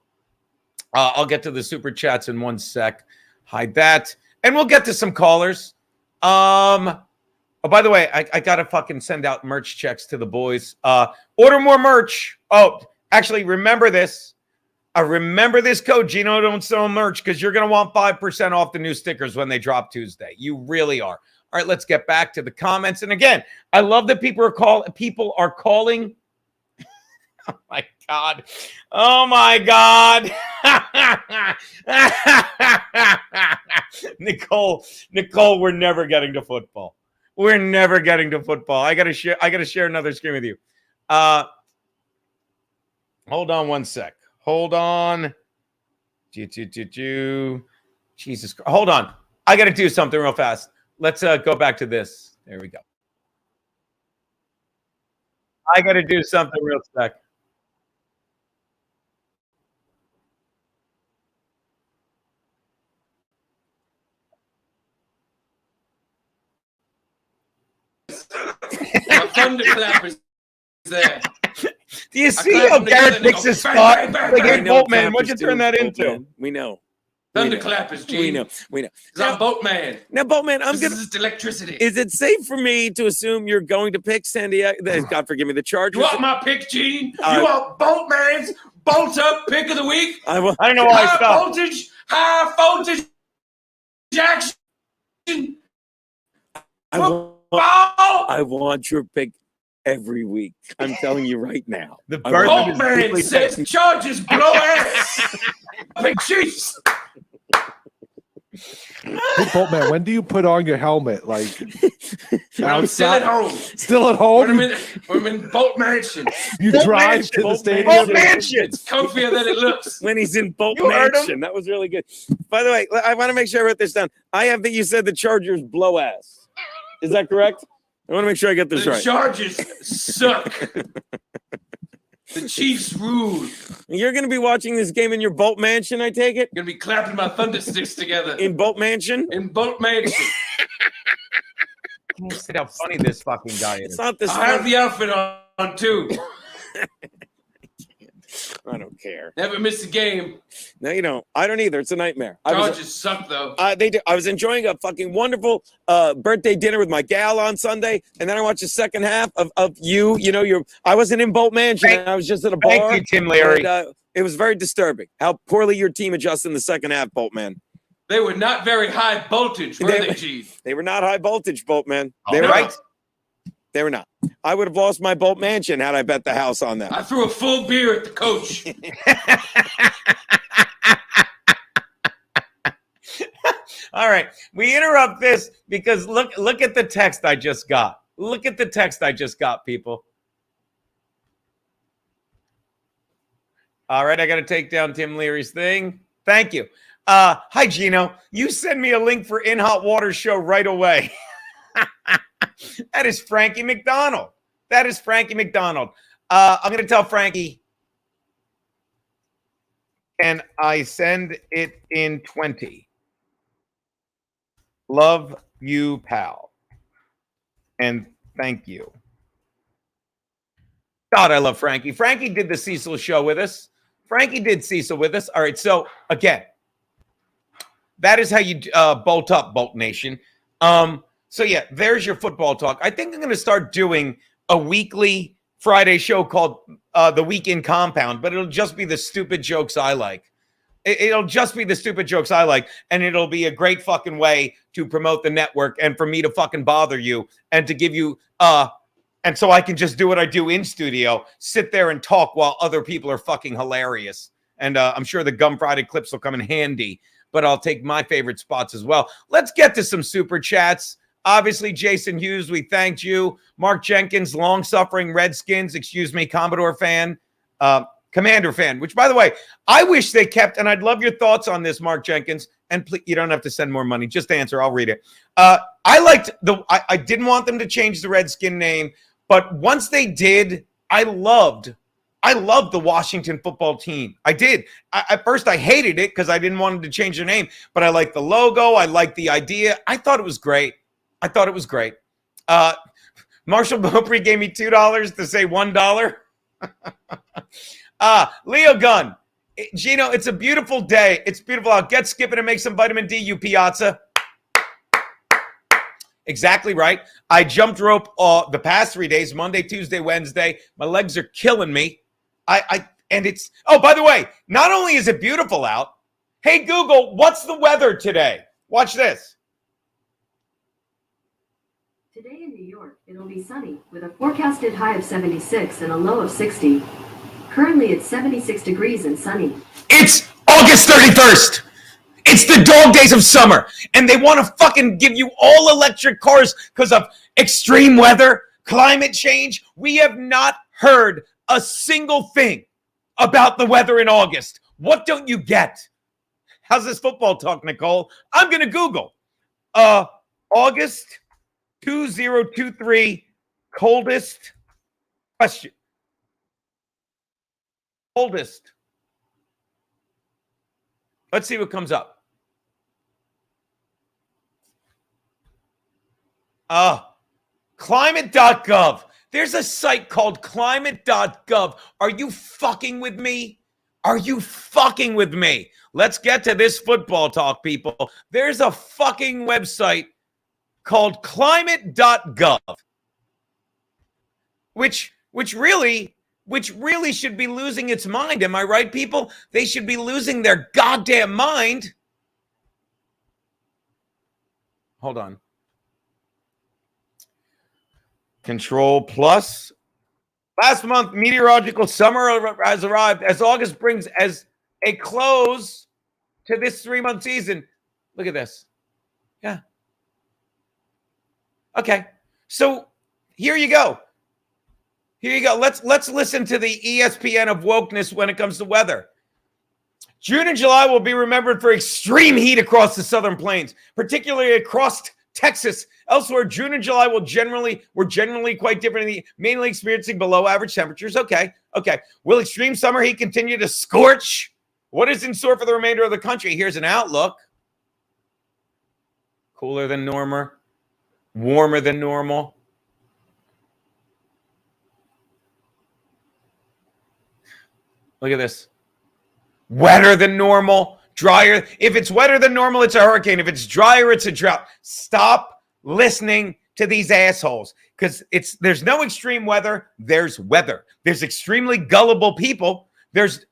I'll get to the super chats in one sec. Hide that. And we'll get to some callers. Oh, by the way, I got to fucking send out merch checks to the boys. Order more merch. Oh, actually, remember this. Remember this code, Geno Don't Sell Merch, because you're going to want 5% off the new stickers when they drop Tuesday. You really are. All right, let's get back to the comments. And again, I love that people are calling. Oh, my God. Oh, my God. Nicole, we're never getting to football. We're never getting to football. I gotta share another screen with you. Hold on one sec. Hold on. Jesus Christ. Hold on. I got to do something real fast. Let's go back to this. There we go. I got to do something real sec. My thunderclap is there. Do you see how Garrett picks his spot? Like, hey, Boltman, what'd you turn that into? We know. Thunderclap is Gene. We know. I'm Boatman. Now, Boatman, This is electricity. Is it safe for me to assume you're going to pick San Diego? God forgive me, the Chargers. You want my pick, Gene? You want Boatman's bolt up pick of the week? I don't know why I stopped. High voltage action. I want your pick every week. I'm telling you right now. The Boatman says Chargers blow ass. Pick Chiefs. Hey, Boltman, when do you put on your helmet? Like, I'm still at home. Still at home? When I'm in Boat Mansion. You Boat drive Mansion. to the stadium? Boat Mansion. It's comfier than it looks. When he's in Boat You heard Mansion. That was really good. By the way, I want to make sure I wrote this down. I have that you said the Chargers blow ass. Is that correct? I want to make sure I get this The right. Chargers suck. The Chiefs rule. You're going to be watching this game in your Boat Mansion, I take it? Gonna be clapping my thunder sticks together. In Boat Mansion? In Boat Mansion. Can you see how funny this fucking guy is? It's not this. I have the outfit on too. I don't care. Never miss a game. No, you don't. I don't either. It's a nightmare. Chargers suck though. They do. I was enjoying a fucking wonderful birthday dinner with my gal on Sunday, and then I watched the second half of you. You know, I wasn't in Boat Mansion. I was just at a bar. Thank you, Tim Leary. And, it was very disturbing how poorly your team adjusted in the second half, Boatman. They were not very high voltage, were they, Gene? They were not high voltage, Boatman. Oh, They were right. not. They were not. I would have lost my Boat Mansion had I bet the house on that. I threw a full beer at the coach. All right. We interrupt this because look at the text I just got. Look at the text I just got, people. All right, I got to take down Tim Leary's thing. Thank you. Hi, Geno. You send me a link for In Hot Water Show right away. That is Frankie McDonald. That is Frankie McDonald. I'm going to tell Frankie, and I send it in 20. Love you, pal. And thank you. God, I love Frankie. Frankie did the Cecil show with us. Frankie did Cecil with us. All right, so again, that is how you bolt up, Bolt Nation. So yeah, there's your football talk. I think I'm going to start doing a weekly Friday show called The Weekend Compound, but it'll just be the stupid jokes I like. It'll just be the stupid jokes I like, and it'll be a great fucking way to promote the network and for me to fucking bother you and to give you and so I can just do what I do in studio, sit there and talk while other people are fucking hilarious. And I'm sure the Gum Friday clips will come in handy, but I'll take my favorite spots as well. Let's get to some super chats. Obviously, Jason Hughes, we thanked you. Mark Jenkins, long-suffering Redskins, Commodore fan, Commander fan, which, by the way, I wish they kept, and I'd love your thoughts on this, Mark Jenkins, and please, you don't have to send more money. Just answer. I'll read it. I didn't want them to change the Redskin name, but once they did, I loved the Washington football team. I did. At first, I hated it because I didn't want them to change their name, but I liked the logo. I liked the idea. I thought it was great. Marshall Beaupre gave me $2 to say $1. Leo Gunn. Geno, it's a beautiful day. It's beautiful out. Get skipping and make some vitamin D, you piazza. Exactly right. I jumped rope the past 3 days, Monday, Tuesday, Wednesday. My legs are killing me. And it's, oh, by the way, not only is it beautiful out, hey, Google, what's the weather today? Watch this. Today in New York, it'll be sunny with a forecasted high of 76 and a low of 60. Currently, it's 76 degrees and sunny. It's August 31st. It's the dog days of summer, and they want to fucking give you all electric cars because of extreme weather, climate change. We have not heard a single thing about the weather in August. What don't you get? How's this football talk, Nicole? I'm going to Google. August 2023 coldest question. Coldest. Let's see what comes up. Climate.gov. There's a site called climate.gov. Are you fucking with me? Are you fucking with me? Let's get to this football talk, people. There's a fucking website called climate.gov, which really should be losing its mind. Am I right, people? They should be losing their goddamn mind. Hold on. Control Plus. Last month, meteorological summer has arrived as August brings as a close to this 3-month season. Look at this. Yeah. Okay. So here you go. Here you go. Let's listen to the ESPN of wokeness when it comes to weather. June and July will be remembered for extreme heat across the southern plains, particularly across Texas. Elsewhere, June and July were generally quite different, mainly experiencing below average temperatures. Okay. Will extreme summer heat continue to scorch? What is in store for the remainder of the country? Here's an outlook. Cooler than normal, warmer than normal. Look at this. Wetter than normal, drier. If it's wetter than normal, it's a hurricane. If it's drier, it's a drought. Stop listening to these assholes because there's no extreme weather. There's weather. There's extremely gullible people. There's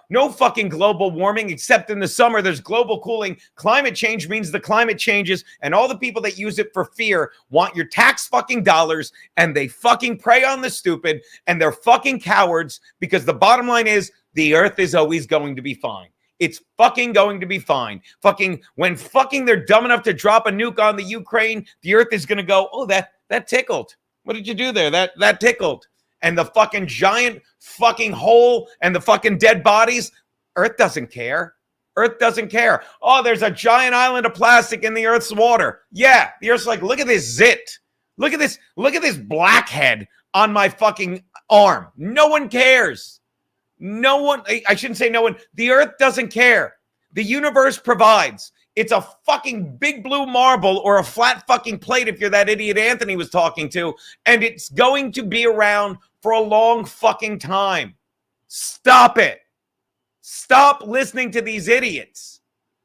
no fucking global warming except in the summer. There's global cooling. Climate change means the climate changes, and all the people that use it for fear want your tax fucking dollars, and they fucking prey on the stupid, and they're fucking cowards because the bottom line is the earth is always going to be fine. It's fucking going to be fine. Fucking when fucking they're dumb enough to drop a nuke on the Ukraine, the earth is going to go, oh, that tickled. What did you do there? That tickled. And the fucking giant fucking hole and the fucking dead bodies, earth doesn't care. Earth doesn't care. Oh, there's a giant island of plastic in the earth's water. Yeah, the earth's like, look at this zit. Look at this. Look at this blackhead on my fucking arm. No one cares. No one, I shouldn't say no one. The earth doesn't care. The universe provides. It's a fucking big blue marble or a flat fucking plate if you're that idiot Anthony was talking to, and it's going to be around for a long fucking time. Stop it. Stop listening to these idiots.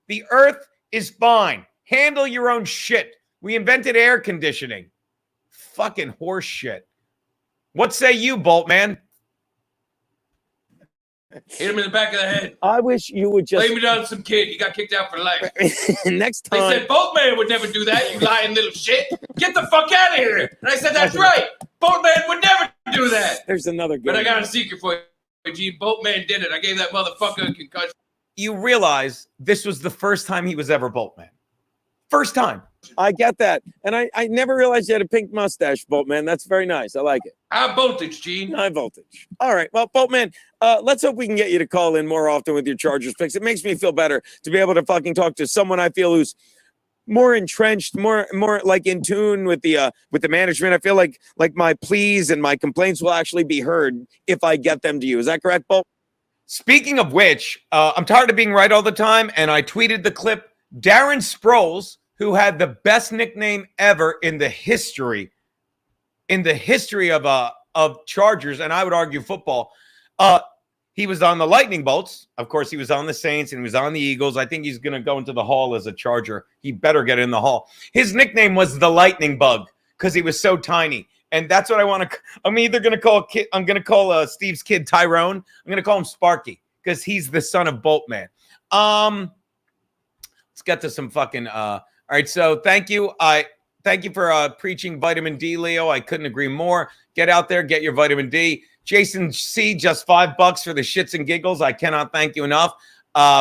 The earth is fine. Handle your own shit. We invented air conditioning. Fucking horse shit. What say you, Boltman? Hit him in the back of the head. I wish you would just Blame it on some kid. You got kicked out for life. next They time. said Boltman would never do that, you lying little shit. Get the fuck out of here. And I said, that's right. Boltman would never do that. There's another good But I got one. a secret for you, Gene. Boltman did it. I gave that motherfucker a concussion. You realize this was the first time he was ever Boltman. First time. I get that. And I never realized you had a pink mustache, Boltman. That's very nice. I like it. High voltage, Gene. High voltage. All right. Well, Boltman, let's hope we can get you to call in more often with your Chargers picks. It makes me feel better to be able to fucking talk to someone I feel who's more entrenched, more like in tune with the management. I feel like my pleas and my complaints will actually be heard if I get them to you. Is that correct, Bolt? Speaking of which, I'm tired of being right all the time, and I tweeted the clip. Darren Sproles, who had the best nickname ever in the history of Chargers, and I would argue football. He was on the Lightning Bolts. Of course, he was on the Saints and he was on the Eagles. I think he's going to go into the Hall as a Charger. He better get in the Hall. His nickname was the Lightning Bug because he was so tiny. And that's what I want to. I'm either going to call Steve's kid Tyrone. I'm going to call him Sparky because he's the son of Boltman. Let's get to some fucking. All right. So thank you. Thank you for preaching vitamin D, Leo. I couldn't agree more. Get out there, get your vitamin D. Jason C, just $5 for the shits and giggles. I cannot thank you enough.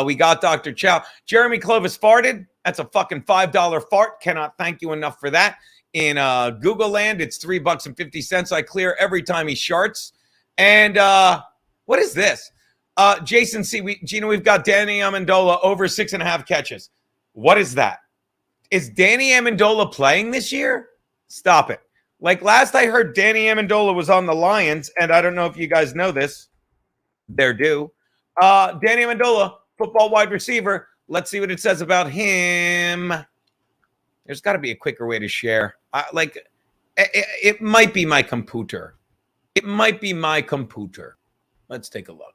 We got Dr. Chow. Jeremy Clovis farted. That's a fucking $5 fart. Cannot thank you enough for that. In Google land, it's $3.50. I clear every time he sharts. And what is this? Jason C, Gino, we've got Danny Amendola over 6.5 catches. What is that? Is Danny Amendola playing this year? Stop it. Like last I heard, Danny Amendola was on the Lions, and I don't know if you guys know this. They're due. Danny Amendola, football wide receiver. Let's see what it says about him. There's got to be a quicker way to share. It might be my computer. It might be my computer. Let's take a look.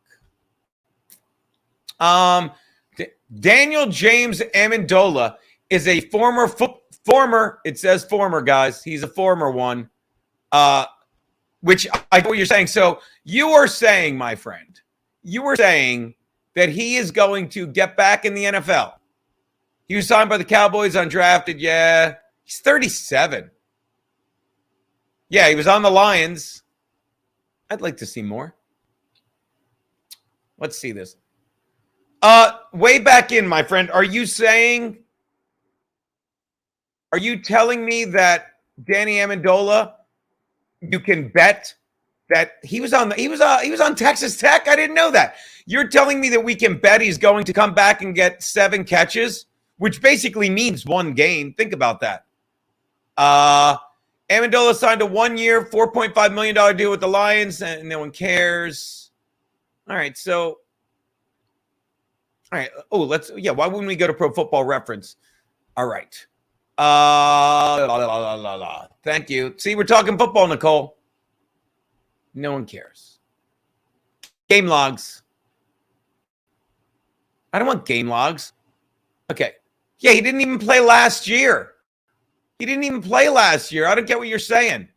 Daniel James Amendola is a former, it says former, guys. He's a former one, which I know what you're saying. So you are saying, my friend, you were saying that he is going to get back in the NFL. He was signed by the Cowboys, undrafted. Yeah, he's 37. Yeah, he was on the Lions. I'd like to see more. Let's see this. Way back in, my friend, are you telling me that Danny Amendola, you can bet that he was on Texas Tech? I didn't know that. You're telling me that we can bet he's going to come back and get 7 catches, which basically means 1 game. Think about that. Amendola signed a 1-year, $4.5 million deal with the Lions, and no one cares. All right, so. All right. Oh, why wouldn't we go to Pro Football Reference? All right. Thank you. See, we're talking football, Nicole. No one cares. Game logs. I don't want game logs. Okay. Yeah, he didn't even play last year. I don't get what you're saying.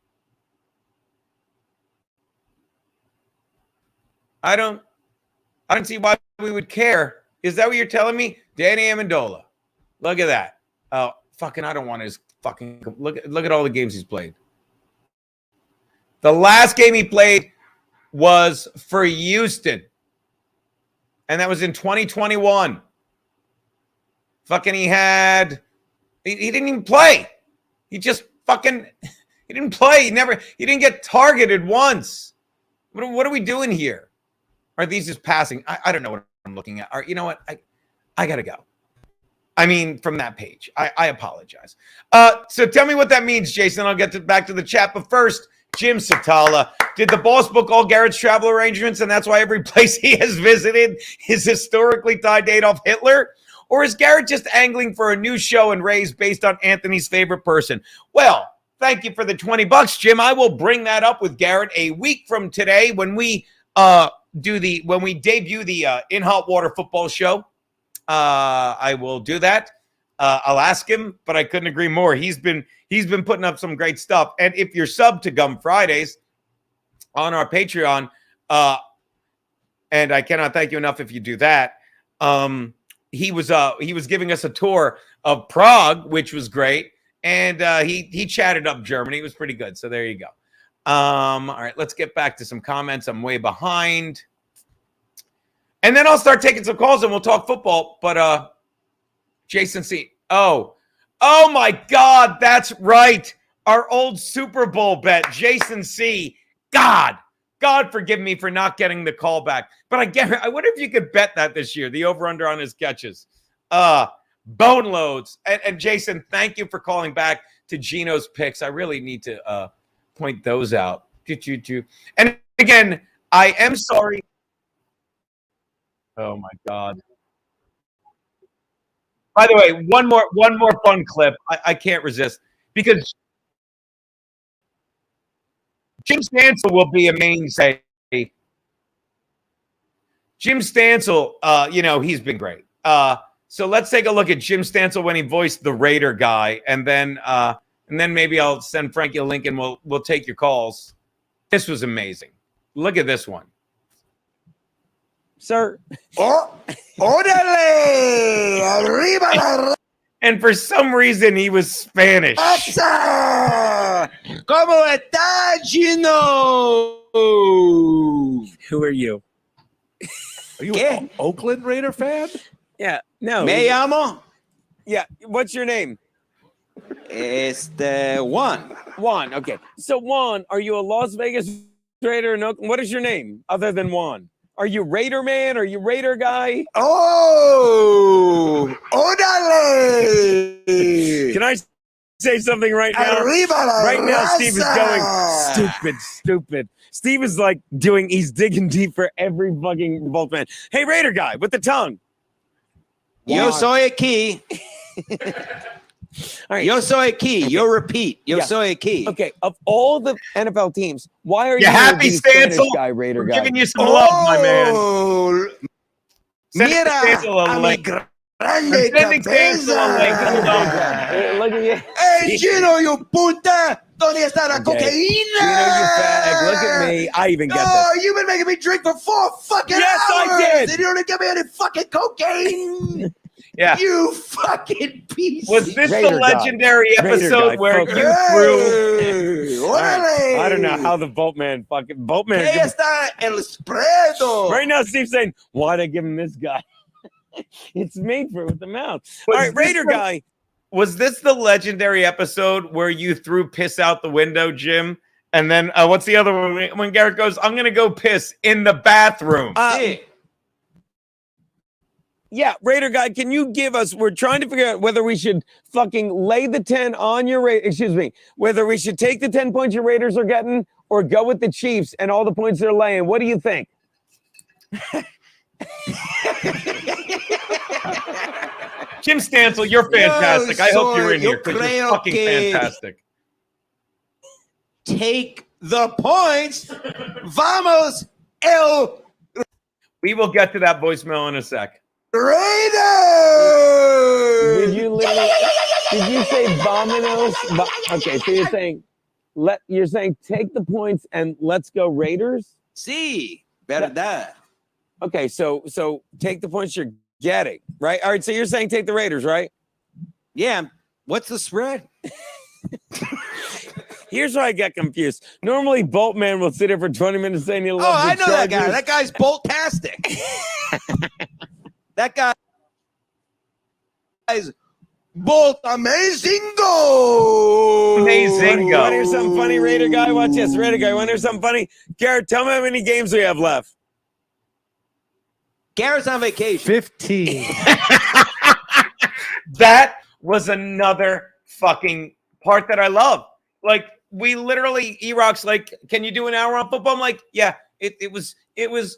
I don't see why we would care. Is that what you're telling me? Danny Amendola. Look at that. Oh, fucking, I don't want his fucking look at all the games he's played. The last game he played was for Houston. And that was in 2021. Fucking he didn't even play. He just fucking he didn't play. He didn't get targeted once. What are we doing here? Are these just passing? I don't know what I'm looking at. You know what? I gotta go. I mean, from that page. I apologize. So tell me what that means, Jason. I'll get back to the chat. But first, Jim Satala. Did the boss book all Garrett's travel arrangements, and that's why every place he has visited is historically tied to Adolf Hitler? Or is Garrett just angling for a new show and raise based on Anthony's favorite person? Well, thank you for the $20, Jim. I will bring that up with Garrett a week from today when we debut the In Hot Water Football Show. I will do that. I'll ask him, but I couldn't agree more. He's been putting up some great stuff. And if you're sub to Gum Fridays on our Patreon, and I cannot thank you enough if you do that. He was giving us a tour of Prague, which was great, and he chatted up Germany. It was pretty good. So there you go. All right, let's get back to some comments. I'm way behind. And then I'll start taking some calls and we'll talk football. But Jason C. Oh my God, that's right. Our old Super Bowl bet, Jason C. God forgive me for not getting the call back. But I wonder if you could bet that this year, the over-under on his catches. Bone loads. And Jason, thank you for calling back to Geno's picks. I really need to point those out. And again, I am sorry. Oh my God. By the way, one more fun clip. I can't resist because Jim Stansel will be a mainstay. Jim Stansel, he's been great. So let's take a look at Jim Stansel when he voiced the Raider guy, and then maybe I'll send Frankie a link and we'll take your calls. This was amazing. Look at this one. Sir. Órale! Arriba! And for some reason, he was Spanish. Pasa! ¿Cómo está, Geno? Who are you? Are you an Oakland Raider fan? Yeah. No. Me llamo? Yeah. What's your name? Juan. Juan. Okay. So, Juan, are you a Las Vegas Raider? No. What is your name other than Juan? Are you Raider man? Are you Raider guy? Oh! Órale! Can I say something right now? Arriba la right now, Steve is raza! going stupid. Steve is he's digging deep for every fucking Bolt man. Hey, Raider guy with the tongue. Yo soy aquí. All right. Yo soy aquí. Yo repeat. Yo Yeah. soy aquí. Okay, of all the NFL teams, why are you happy, the Spanish Stansel? guy, Raider We're guy? giving you some love, my man. Oh, Send mira Stansel a a mi link. grande Sending Stansel a link. Hold on. Look at you. Hey, Geno, you puta! ¿Dónde está la Okay. cocaína? Geno, you fag. Look at me. I even get No, this. you've been making me drink for 4 fucking Yes, I hours. did. And you don't give me any fucking cocaine. Yeah. You fucking piece. Was this Raider the guy. legendary Raider episode guy, where focus. you threw? Hey, órale. I don't know how the Boatman ¿Qué está el spredo? Right now, Steve's saying, why'd I give him this guy? It's made for it with the mouth. Was All right, this Raider the- guy. Was this the legendary episode where you threw piss out the window, Jim? And then what's the other one? When Garrett goes, I'm going to go piss in the bathroom. Sí. Yeah, Raider guy, can you give us? We're trying to figure out whether we should fucking lay the 10 on your whether we should take the 10 points your Raiders are getting or go with the Chiefs and all the points they're laying. What do you think? Jim Stansel, you're fantastic. I hope you're in yo here because you're creo fucking que- fantastic. Take the points. Vamos el We will get to that voicemail in a sec. Raiders. Did you say vominos? Okay, so you're saying take the points and let's go Raiders? Sí, verdad. Okay, so take the points you're getting, right? All right, so you're saying take the Raiders, right? Yeah. What's the spread? Here's where I get confused. Normally, Boltman will sit here for 20 minutes saying he loves Oh, I the know that guy. Chargers. That guy's bolt-tastic. That guy's bolt amazing go. Amazing go. Want to hear something funny, Raider guy? Watch this, Raider guy. Want to hear something funny? Garrett, tell me how many games we have left. Garrett's on vacation. 15. That was another fucking part that I love. Like, we literally, E-Rock's like, can you do an hour on football? I'm like, yeah, it was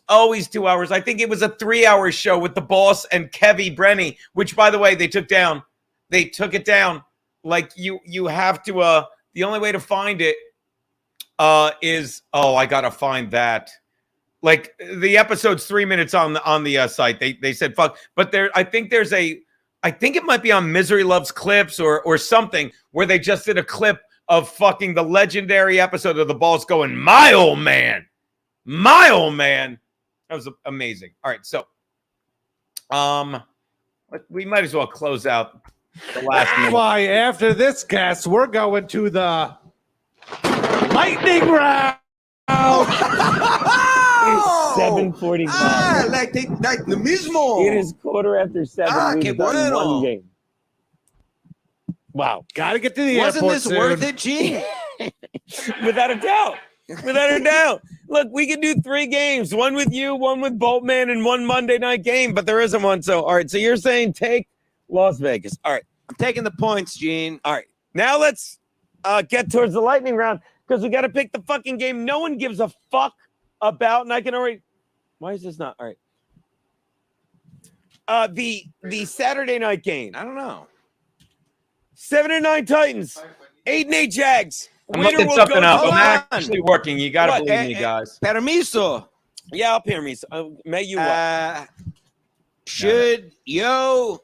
always 2 hours. I think it was a 3-hour show with the boss and Kevy Brenny, which, by the way, they took down. They took it down. Like, you have to, the only way to find it is, I got to find that. Like, the episode's 3 minutes on the site. They said, fuck. But I think it might be on Misery Loves Clips or something where they just did a clip of fucking the legendary episode of the Balls going, my old man. That was amazing. All right, so we might as well close out the last That's minute. why after this cast, we're going to the lightning round. It's 7:45. Like the mismo. It is 7:15. We've qué done bueno. one game. Wow. Got to get to the Wasn't airport this soon. worth it, Gene? Without a doubt. Without a doubt. Look, we could do 3 games. One with you, one with Boltman, and one Monday night game, but there isn't one. So, all right. So you're saying take Las Vegas. All right. I'm taking the points, Gene. All right. Now let's get towards the lightning round because we got to pick the fucking game no one gives a fuck about. And I can already. Why is this not? All right. The Saturday night game. I don't know. 7-9 Titans, 8-8 Jags. I'm Winner looking will something go up. to- I'm actually working. You got to What? believe me, guys. Permiso. Yeah, I'll hear me. May you what? Should yo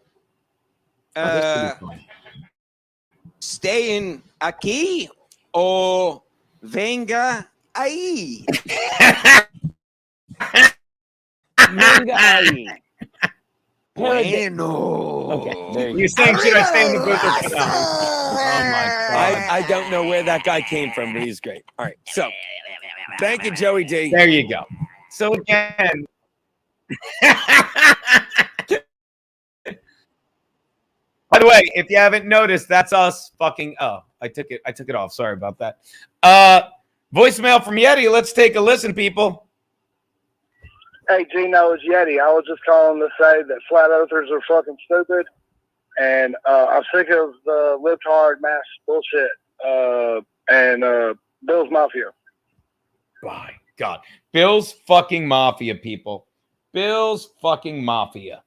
This could be fun. staying aquí o venga ahí? Venga ahí. Bueno. Okay, there you You're saying, should I stay in the booth or sit down? Oh, my God. I don't know where that guy came from, but he's great. All right, so thank you, Joey D. There you go. So, again. By the way, if you haven't noticed, that's us fucking. Oh, I took it off. Sorry about that. Voicemail from Yeti. Let's take a listen, people. Hey, Geno, it's Yeti. I was just calling to say that flat earthers are fucking stupid, and I'm sick of the libtard mass bullshit and Bill's Mafia. My God. Bill's fucking Mafia, people. Bill's fucking Mafia.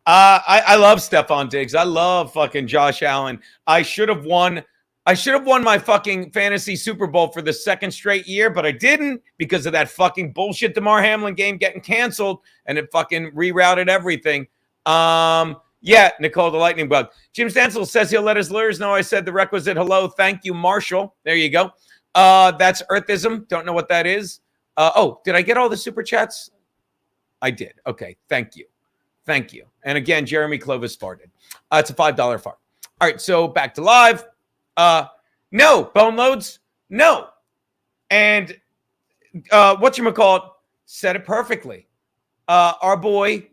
I love Stephon Diggs. I love fucking Josh Allen. I should have won my fucking fantasy Super Bowl for the second straight year, but I didn't because of that fucking bullshit DeMar Hamlin game getting canceled, and it fucking rerouted everything. Yeah, Nicole the Lightning Bug. Jim Stansel says he'll let his lawyers know I said the requisite hello. Thank you, Marshall. There you go. That's Earthism. Don't know what that is. Did I get all the super chats? I did. Okay, thank you. Thank you. And again, Jeremy Clovis farted. It's a $5 fart. All right, so back to live. No, Bone Loads, no. And whatchamacallit said it perfectly. Our boy,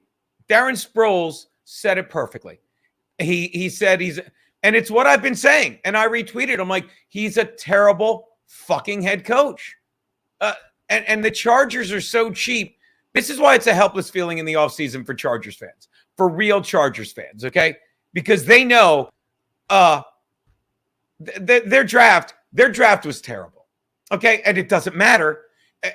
Darren Sproles, said it perfectly. He said and it's what I've been saying. And I retweeted. I'm like, he's a terrible fucking head coach. And the Chargers are so cheap. This is why it's a helpless feeling in the offseason for Chargers fans, for real Chargers fans, okay? Because they know their draft was terrible, okay? And it doesn't matter.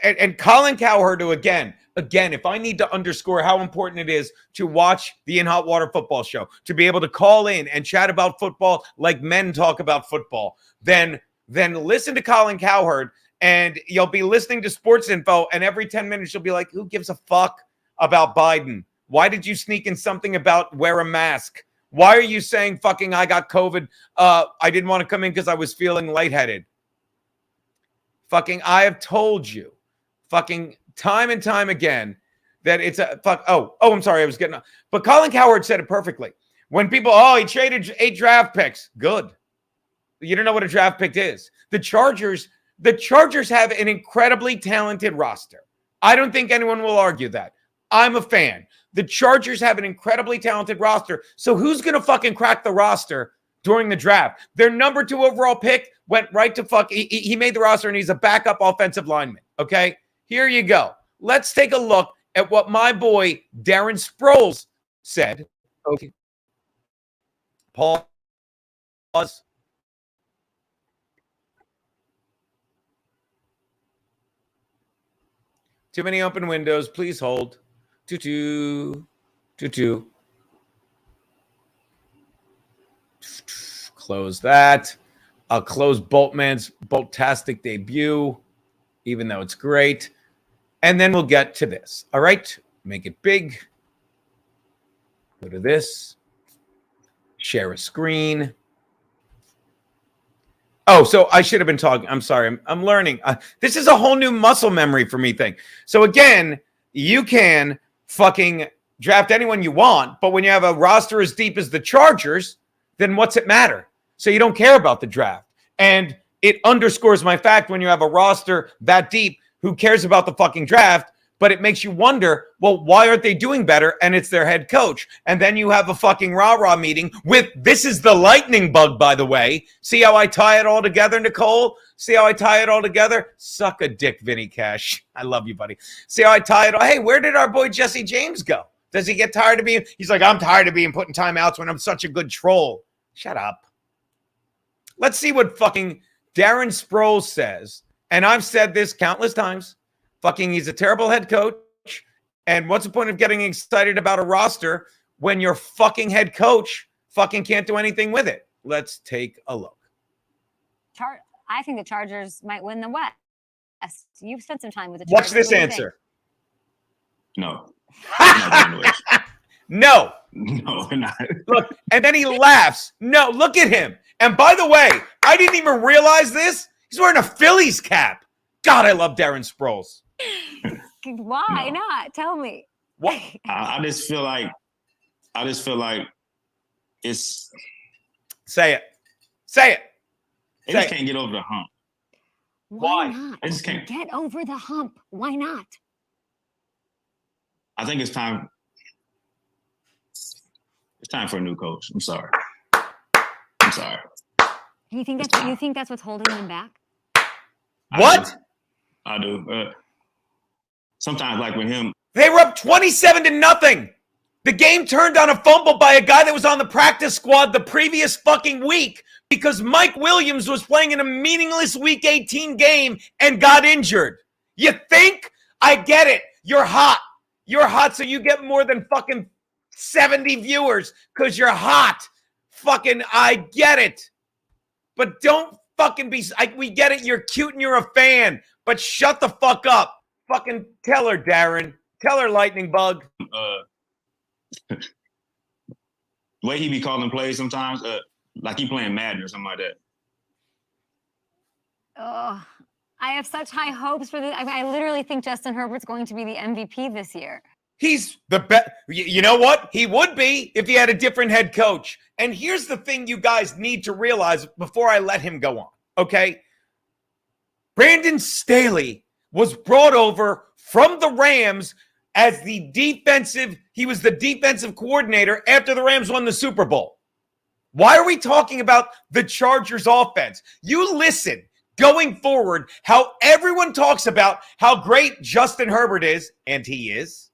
And Colin Cowherd, again, if I need to underscore how important it is to watch the In Hot Water Football Show, to be able to call in and chat about football like men talk about football, then listen to Colin Cowherd. And you'll be listening to Sports Info, and every 10 minutes you'll be like, who gives a fuck about Biden? Why did you sneak in something about wear a mask? Why are you saying fucking I got COVID? I didn't want to come in because I was feeling lightheaded. Fucking I have told you fucking time and time again that it's a fuck. Oh, I'm sorry. I was getting but Colin Cowherd said it perfectly. When people, he traded 8 draft picks. Good. You don't know what a draft pick is. The Chargers have an incredibly talented roster. I don't think anyone will argue that. I'm a fan. The Chargers have an incredibly talented roster. So who's going to fucking crack the roster during the draft? Their number 2 overall pick went right to fuck. He made the roster and he's a backup offensive lineman. Okay, here you go. Let's take a look at what my boy Darren Sproles said. Okay. Pause. Too many open windows. Please hold. Tutu. Close that. I'll close Boltman's Boltastic debut, even though it's great. And then we'll get to this. All right. Make it big. Go to this. Share a screen. Oh, so I should have been talking. I'm sorry. I'm learning. This is a whole new muscle memory for me thing. So again, you can fucking draft anyone you want, but when you have a roster as deep as the Chargers, then what's it matter? So you don't care about the draft. And it underscores my fact when you have a roster that deep, who cares about the fucking draft? But it makes you wonder, well, why aren't they doing better? And it's their head coach. And then you have a fucking rah-rah meeting with, this is the lightning bug, by the way. See how I tie it all together, Nicole? See how I tie it all together? Suck a dick, Vinny Cash. I love you, buddy. See how I tie it all? Hey, where did our boy Jesse James go? Does he get tired of being? He's like, I'm tired of being put in timeouts when I'm such a good troll. Shut up. Let's see what fucking Darren Sproles says. And I've said this countless times. Fucking, he's a terrible head coach. And what's the point of getting excited about a roster when your fucking head coach fucking can't do anything with it? Let's take a look. I think the Chargers might win the West. You've spent some time with the Chargers. Watch this answer. No. No. No, we're not. Look, and then he laughs. No, look at him. And by the way, I didn't even realize this. He's wearing a Phillies cap. God, I love Darren Sproles. Why not? Tell me. What? I just feel like it's. Say it. Say it. They just can't get over the hump. Why not? I just can't get over the hump. Why not? I think it's time. It's time for a new coach. I'm sorry. You think that's what's holding them back? What? I do. Sometimes, like with him, they were up 27-0. The game turned on a fumble by a guy that was on the practice squad the previous fucking week because Mike Williams was playing in a meaningless Week 18 game and got injured. You think? I get it. You're hot. You're hot, so you get more than fucking 70 viewers because you're hot. Fucking, I get it. But don't fucking be, we get it. You're cute and you're a fan, but shut the fuck up. Fucking tell her, Darren. Tell her, Lightning Bug. The way he be calling plays sometimes, like he playing Madden or something like that. Oh, I have such high hopes for this. I literally think Justin Herbert's going to be the MVP this year. He's the best. You know what? He would be if he had a different head coach. And here's the thing you guys need to realize before I let him go on, okay? Brandon Staley was brought over from the Rams as he was the defensive coordinator after the Rams won the Super Bowl. Why are we talking about the Chargers offense? You listen going forward how everyone talks about how great Justin Herbert is, and he is.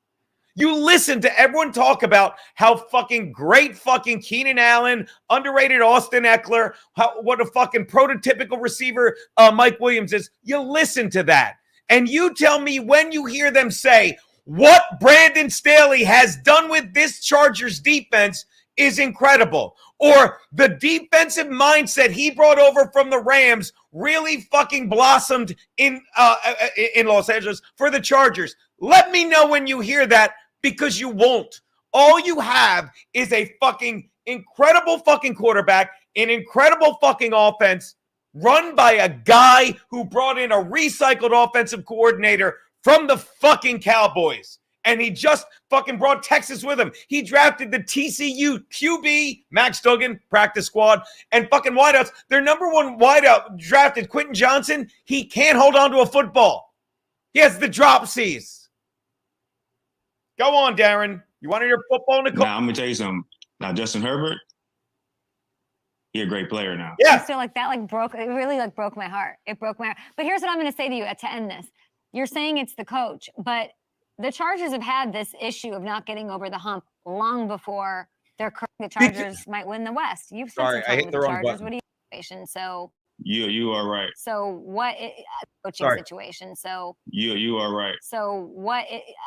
You listen to everyone talk about how fucking great fucking Keenan Allen, underrated Austin Eckler, what a fucking prototypical receiver Mike Williams is. You listen to that. And you tell me when you hear them say what Brandon Staley has done with this Chargers defense is incredible. Or the defensive mindset he brought over from the Rams really fucking blossomed in Los Angeles for the Chargers. Let me know when you hear that, because you won't. All you have is a fucking incredible fucking quarterback, an incredible fucking offense run by a guy who brought in a recycled offensive coordinator from the fucking Cowboys. And he just fucking brought Texas with him. He drafted the TCU QB, Max Duggan, practice squad, and fucking wideouts. Their number one wideout drafted Quentin Johnson. He can't hold on to a football. He has the dropsies. Go on, Darren. You want to hear football, Nicole? Now, I'm going to tell you something. Now, Justin Herbert, he's a great player now. Yeah. So like that really broke my heart. It broke my heart. But here's what I'm going to say to you to end this. You're saying it's the coach, but the Chargers have had this issue of not getting over the hump long before The Chargers might win the West. You've said Sorry, some I hit with the the wrong Chargers. button. What do you situation? So You are right. coaching Sorry. situation. So You are right.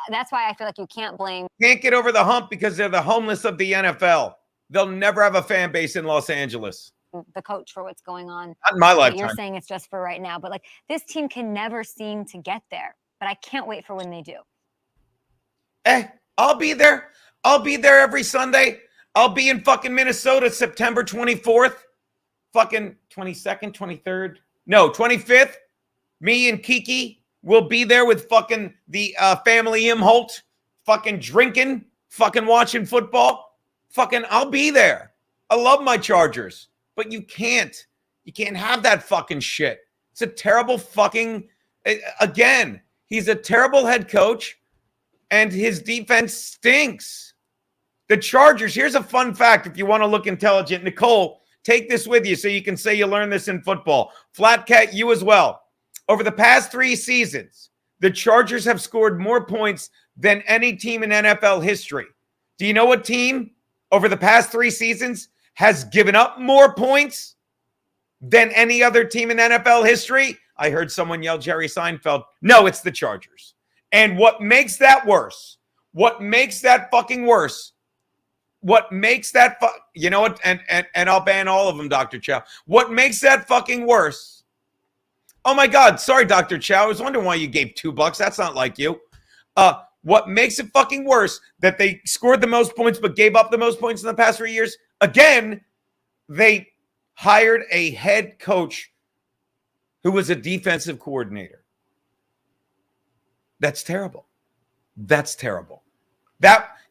that's why I feel like you can't blame. Can't get over the hump because they're the homeless of the NFL. They'll never have a fan base in Los Angeles. The coach for what's going on. Not in my But lifetime. You're saying it's just for right now, but like this team can never seem to get there. But I can't wait for when they do. I'll be there. I'll be there every Sunday. I'll be in fucking Minnesota September 24th. Fucking 22nd, 23rd. No, 25th. Me and Kiki will be there with fucking the family Imholt. Fucking drinking. Fucking watching football. Fucking I'll be there. I love my Chargers. But you can't have that fucking shit. It's a terrible fucking, again, he's a terrible head coach and his defense stinks. The Chargers, here's a fun fact if you want to look intelligent. Nicole, take this with you so you can say you learned this in football. Flat Cat, you as well. Over the past 3 seasons, the Chargers have scored more points than any team in NFL history. Do you know what team over the past 3 seasons has given up more points than any other team in NFL history? I heard someone yell Jerry Seinfeld. No, it's the Chargers. And what makes that worse? What makes that fucking worse? What makes that you know what? And I'll ban all of them, Dr. Chow. What makes that fucking worse? Oh my God, sorry, Dr. Chow. I was wondering why you gave $2. That's not like you. What makes it fucking worse that they scored the most points but gave up the most points in the past 3 years? Again, they hired a head coach who was a defensive coordinator. That's terrible. That's terrible.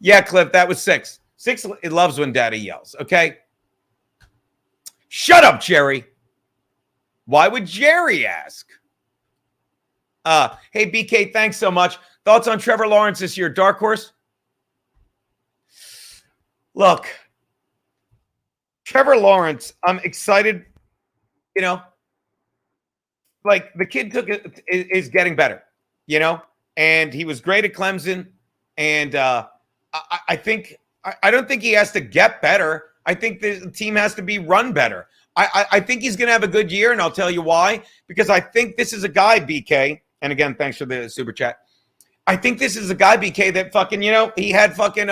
Yeah, Cliff, that was 6. 6, it loves when daddy yells, okay? Shut up, Jerry. Why would Jerry ask? Hey, BK, thanks so much. Thoughts on Trevor Lawrence this year? Dark horse? Look, Trevor Lawrence, I'm excited. You know, like the kid is getting better, you know, and he was great at Clemson. And I don't think he has to get better. I think the team has to be run better. I think he's going to have a good year, and I'll tell you why. Because I think this is a guy, BK, and again, thanks for the super chat. I think this is a guy, BK, that fucking, you know, he had fucking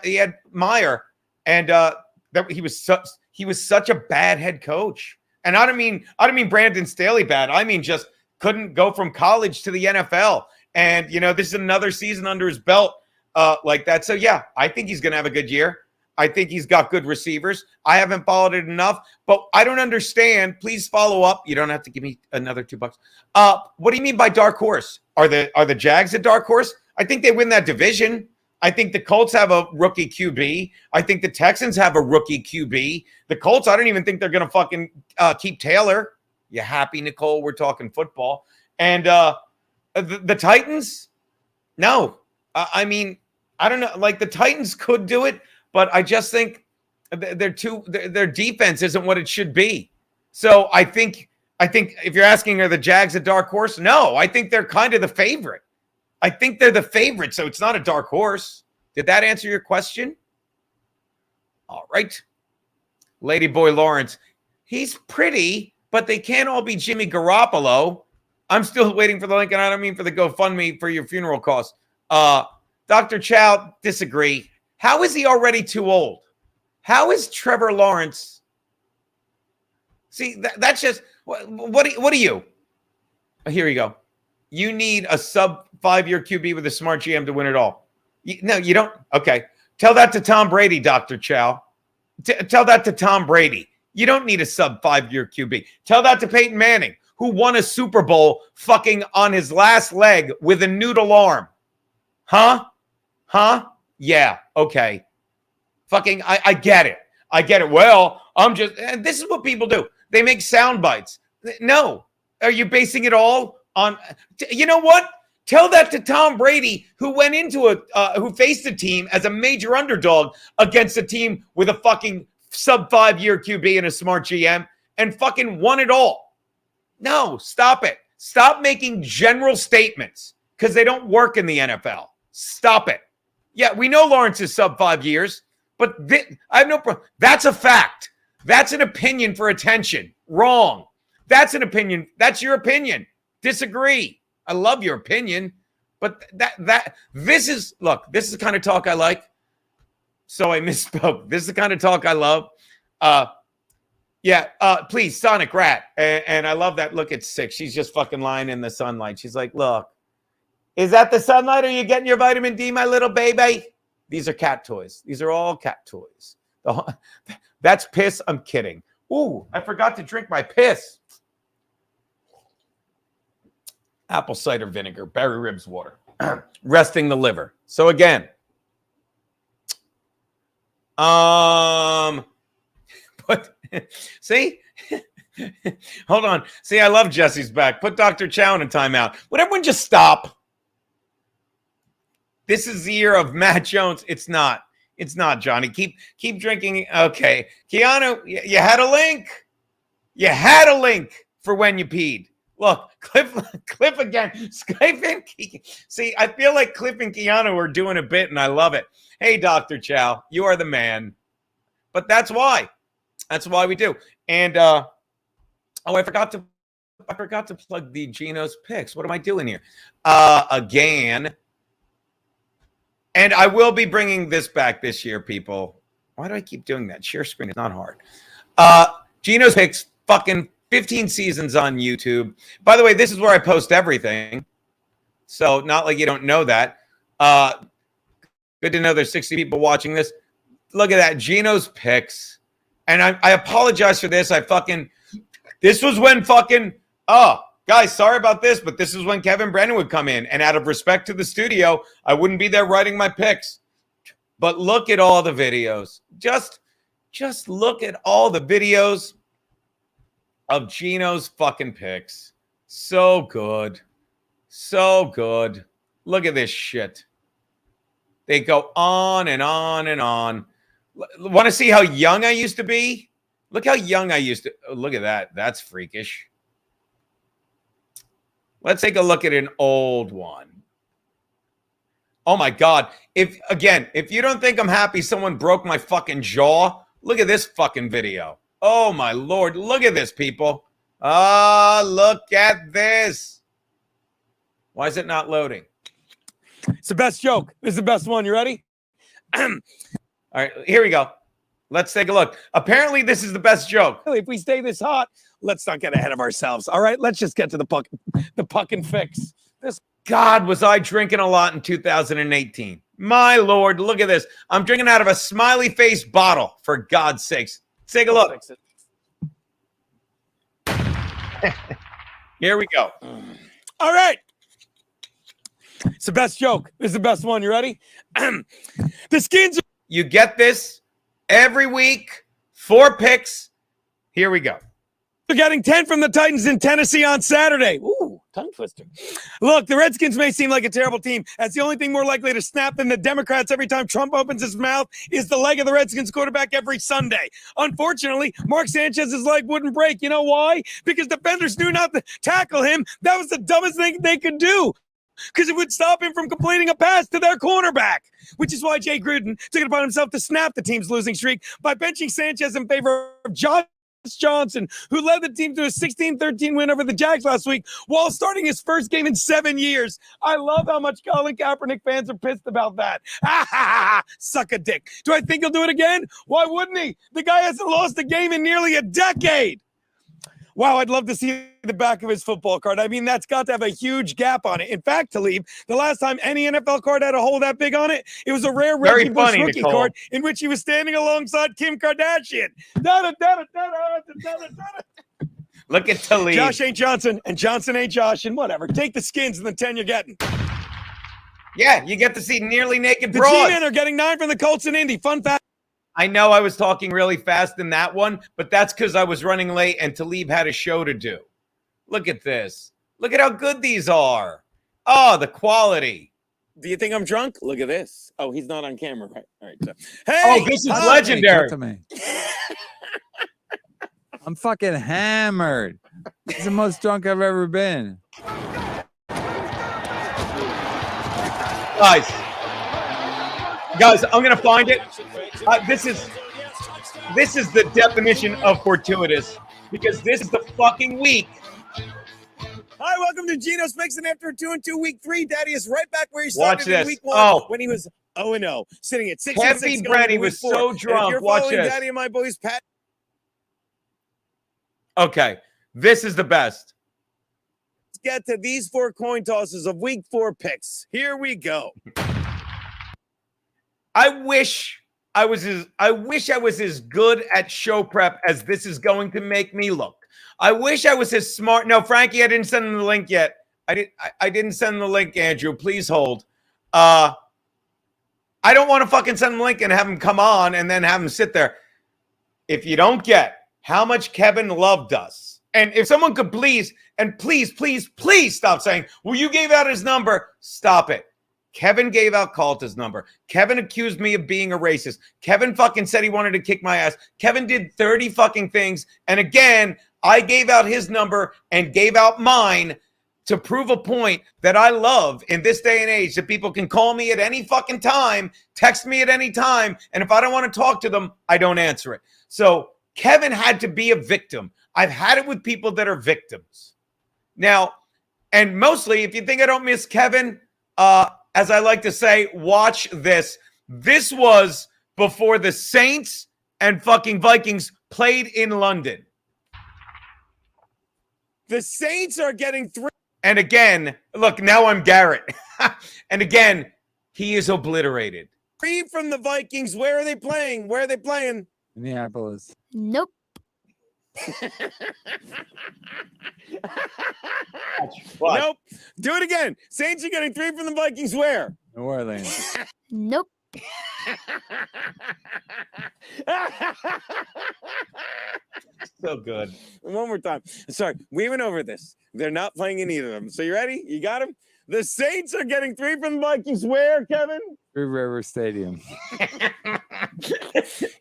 he had Meyer, and that he was such a bad head coach. And I don't mean Brandon Staley bad. I mean just couldn't go from college to the NFL. And you know, this is another season under his belt like that. So yeah, I think he's gonna have a good year. I think he's got good receivers. I haven't followed it enough, but I don't understand. Please follow up. You don't have to give me another $2. What do you mean by dark horse? Are the Jags a dark horse? I think they win that division. I think the Colts have a rookie QB. I think the Texans have a rookie QB. The Colts, I don't even think they're going to fucking keep Taylor. You happy, Nicole? We're talking football. And the Titans? No. I mean, I don't know. Like the Titans could do it, but I just think their defense isn't what it should be. So I think if you're asking, are the Jags a dark horse? No, I think they're kind of the favorite. I think they're the favorite, so it's not a dark horse. Did that answer your question? All right. Lady Boy Lawrence. He's pretty, but they can't all be Jimmy Garoppolo. I'm still waiting for the link, and I don't mean for the GoFundMe for your funeral costs. Dr. Chow, disagree. How is he already too old? How is Trevor Lawrence? See, that's just what are you? Here you go. You need a sub 5-year QB with a smart GM to win it all. No, you don't. Okay. Tell that to Tom Brady, Dr. Chow. Tell that to Tom Brady. You don't need a sub 5-year QB. Tell that to Peyton Manning, who won a Super Bowl fucking on his last leg with a noodle arm. Huh? Yeah. Okay. Fucking, I get it. I get it. Well, and this is what people do. They make sound bites. No. Are you basing it all on, you know what? Tell that to Tom Brady, who went into who faced a team as a major underdog against a team with a fucking sub 5-year QB and a smart GM and fucking won it all. No, stop it. Stop making general statements because they don't work in the NFL. Stop it. Yeah, we know Lawrence is sub 5 years, But I have no problem. That's a fact. That's an opinion for attention. Wrong. That's an opinion. That's your opinion. Disagree. I love your opinion, but this is the kind of talk I like. So I misspoke. This is the kind of talk I love. Please, Sonic Rat. And I love that look at 6. She's just fucking lying in the sunlight. She's like, look, is that the sunlight? Are you getting your vitamin D, my little baby? These are cat toys. These are all cat toys. That's piss. I'm kidding. Ooh, I forgot to drink my piss. Apple cider vinegar, berry ribs water, resting the liver. So again, but see, hold on. See, I love Jesse's back. Put Dr. Chow in a timeout. Would everyone just stop? This is the year of Matt Jones. It's not. It's not, Johnny. Keep drinking. Okay. Keanu, you had a link. You had a link for when you peed. Look, Cliff again. See, I feel like Cliff and Keanu are doing a bit, and I love it. Hey, Dr. Chow, you are the man. But that's why. That's why we do. And I forgot to plug the Geno's picks. What am I doing here? Again. And I will be bringing this back this year, people. Why do I keep doing that? Share screen is not hard. Geno's picks, fucking 15 seasons on YouTube. By the way, this is where I post everything. So not like you don't know that. Good to know there's 60 people watching this. Look at that. Geno's picks. And I apologize for this. This was when guys, sorry about this, but this is when Kevin Brennan would come in. And out of respect to the studio, I wouldn't be there writing my picks. But look at all the videos. Just look at all the videos of Geno's fucking picks. So good. So good. Look at this shit. They go on and on and on. Want to see how young I used to be? Look how young I used to. Oh, look at that. That's freakish. Let's take a look at an old one. Oh my God. If you don't think I'm happy someone broke my fucking jaw, look at this fucking video. Oh my Lord. Look at this, people. Look at this. Why is it not loading? It's the best joke. This is the best one. You ready? All right, here we go. Let's take a look. Apparently, this is the best joke. If we stay this hot, let's not get ahead of ourselves. All right, let's just get to the puck and fix. God, was I drinking a lot in 2018? My Lord, look at this. I'm drinking out of a smiley face bottle, for God's sakes. Take a look. Here we go. All right. It's the best joke. This is the best one. You ready? The Skins. You get this every week. 4 picks. Here we go. They're getting 10 from the Titans in Tennessee on Saturday. Ooh, tongue twister. Look, the Redskins may seem like a terrible team. That's the only thing more likely to snap than the Democrats every time Trump opens his mouth is the leg of the Redskins quarterback every Sunday. Unfortunately, Mark Sanchez's leg wouldn't break. You know why? Because defenders knew not to tackle him. That was the dumbest thing they could do, because it would stop him from completing a pass to their cornerback, which is why Jay Gruden took it upon himself to snap the team's losing streak by benching Sanchez in favor of Josh Johnson, who led the team to a 16-13 win over the Jags last week while starting his first game in 7 years. I love how much Colin Kaepernick fans are pissed about that. Suck a dick. Do I think he'll do it again? Why wouldn't he? The guy hasn't lost a game in nearly a decade. Wow, I'd love to see the back of his football card. I mean, that's got to have a huge gap on it. In fact, Talib, the last time any NFL card had a hole that big on it, it was a rare Reggie Bush rookie card in which he was standing alongside Kim Kardashian. Look at Talib. Josh ain't Johnson, and Johnson ain't Josh, and whatever. Take the Skins and the 10 you're getting. Yeah, you get to see nearly naked The broads. G-Men are getting 9 from the Colts and Indy. Fun fact. I know I was talking really fast in that one, but that's because I was running late and Talib had a show to do. Look at this. Look at how good these are. Oh, the quality. Do you think I'm drunk? Look at this. Oh, he's not on camera, right? All right. So. Hey, oh, this is legendary. Cut to me. I'm fucking hammered. This is the most drunk I've ever been. Guys. Guys, I'm gonna find it. This is the definition of fortuitous because this is the fucking week. Hi, welcome to Geno's Picks, and after a 2-2 week 3, Daddy is right back where he Watch started in this. week 1 Oh. when he was 0-0, sitting at 6-6. Heavy Brenny was so drunk. If you're Watch following this. Daddy and my boys, Pat. Okay, this is the best. Let's get to these 4 coin tosses of week 4 picks. Here we go. I wish I was as good at show prep as this is going to make me look. I wish I was as smart. No, Frankie, I didn't send him the link yet. I didn't send the link, Andrew. Please hold. I don't want to fucking send him the link and have him come on and then have him sit there. If you don't get how much Kevin loved us, and if someone could please stop saying, well, you gave out his number. Stop it. Kevin gave out Calta's number. Kevin accused me of being a racist. Kevin fucking said he wanted to kick my ass. Kevin did 30 fucking things. And again, I gave out his number and gave out mine to prove a point that I love in this day and age, that people can call me at any fucking time, text me at any time, and if I don't want to talk to them, I don't answer it. So Kevin had to be a victim. I've had it with people that are victims. Now, and mostly, if you think I don't miss Kevin, as I like to say, watch this. This was before the Saints and fucking Vikings played in London. The Saints are getting 3. And again, look, now I'm Garrett. And again, he is obliterated. 3 from the Vikings. Where are they playing? Where are they playing? Minneapolis. Nope. Nope. Do it again. Saints are getting 3 from the Vikings. Where? New Orleans. Nope. So good. One more time. Sorry, we went over this. They're not playing in either of them. So you ready? You got them? The Saints are getting 3 from the Vikings. Where, Kevin? Three River Stadium.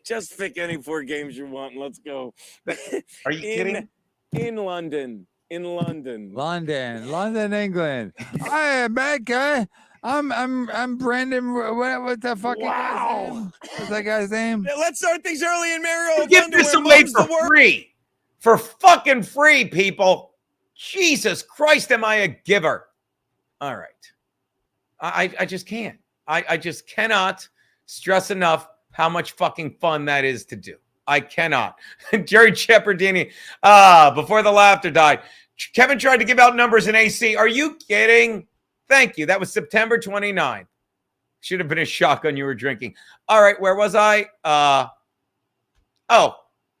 Just pick any 4 games you want and let's go. Are you kidding? In London. In London. London, England. Hi, bad guy. I'm Brandon. What the fucking guy's name? What's that guy's name? Let's start things early in Maryland. Give this away for free. For fucking free, people. Jesus Christ, am I a giver? All right. I just can't. I just cannot stress enough how much fucking fun that is to do. I cannot. Jerry Shepherdini, before the laughter died. Kevin tried to give out numbers in AC. Are you kidding? Thank you. That was September 29th. Should have been a shotgun you were drinking. All right, where was I?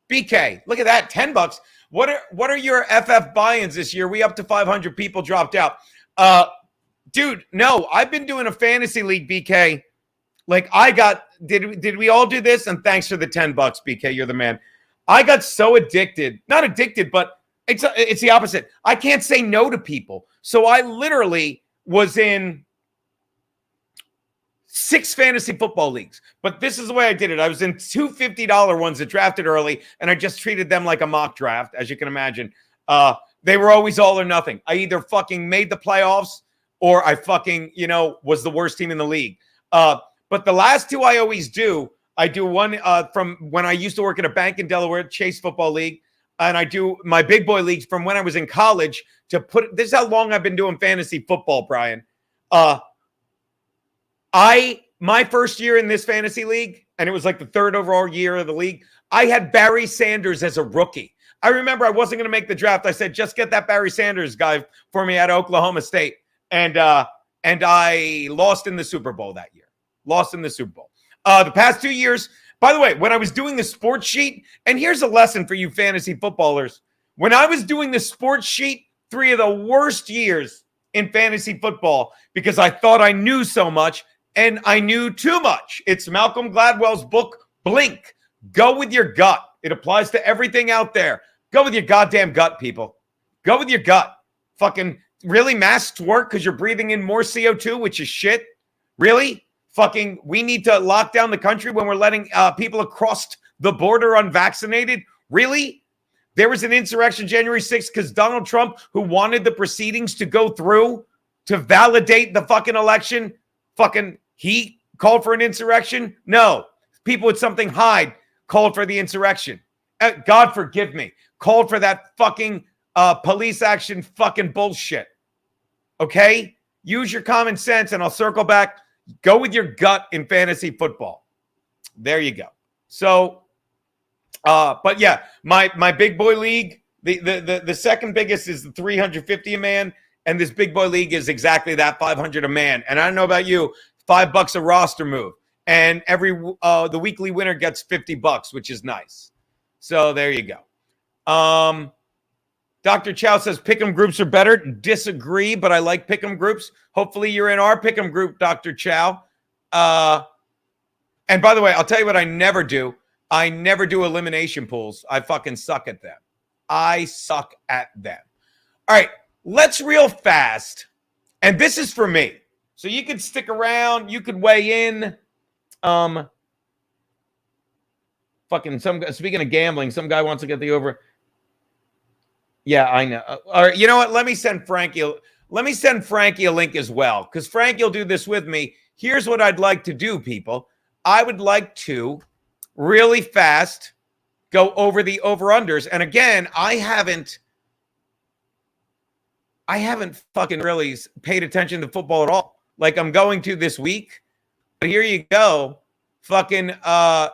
BK. Look at that, $10. What are your FF buy-ins this year? We up to 500 people dropped out. Dude, no, I've been doing a fantasy league, BK. Like did we all do this? And thanks for the $10, BK. You're the man. I got so addicted, not addicted, but it's the opposite. I can't say no to people. So I literally was in 6 fantasy football leagues, but this is the way I did it. I was in 2 $50 ones that drafted early, and I just treated them like a mock draft, as you can imagine. They were always all or nothing. I either fucking made the playoffs or I fucking, was the worst team in the league. But the last 2 I always do. I do one from when I used to work at a bank in Delaware, Chase Football League, and I do my big boy leagues from when I was in college this is how long I've been doing fantasy football, Brian. My first year in this fantasy league, and it was like the 3rd overall year of the league, I had Barry Sanders as a rookie. I remember I wasn't going to make the draft. I said, just get that Barry Sanders guy for me out of Oklahoma State. And I lost in the Super Bowl that year. Lost in the Super Bowl. The past 2 years, by the way, when I was doing the sports sheet, and here's a lesson for you fantasy footballers. When I was doing the sports sheet, 3 of the worst years in fantasy football because I thought I knew so much and I knew too much. It's Malcolm Gladwell's book, Blink. Go with your gut. It applies to everything out there. Go with your goddamn gut, people. Go with your gut. Fucking really masks work because you're breathing in more CO2, which is shit. Really? Fucking we need to lock down the country when we're letting people across the border unvaccinated? Really? There was an insurrection January 6th because Donald Trump, who wanted the proceedings to go through to validate the fucking election, he called for an insurrection? No. People with something hide called for the insurrection. God forgive me. Called for that fucking police action fucking bullshit. Okay? Use your common sense, and I'll circle back. Go with your gut in fantasy football. There you go. So, but yeah, my big boy league, the second biggest is the 350 a man, and this big boy league is exactly that, 500 a man. And I don't know about you, $5 a roster move, and the weekly winner gets $50, which is nice. So there you go. Dr. Chow says pick'em groups are better. Disagree, but I like pick'em groups. Hopefully you're in our pick'em group, Dr. Chow. And by the way, I'll tell you what I never do. I never do elimination pools. I fucking suck at them. I suck at them. All right, let's real fast. And this is for me. So you could stick around. You could weigh in. Speaking of gambling, some guy wants to get the over. Yeah, I know. All right, you know what? Let me send Frankie a link as well, because Frankie will do this with me. Here's what I'd like to do, people. I would like to really fast go over the over-unders. And again, I haven't fucking really paid attention to football at all. Like I'm going to this week. But here you go. Fucking watch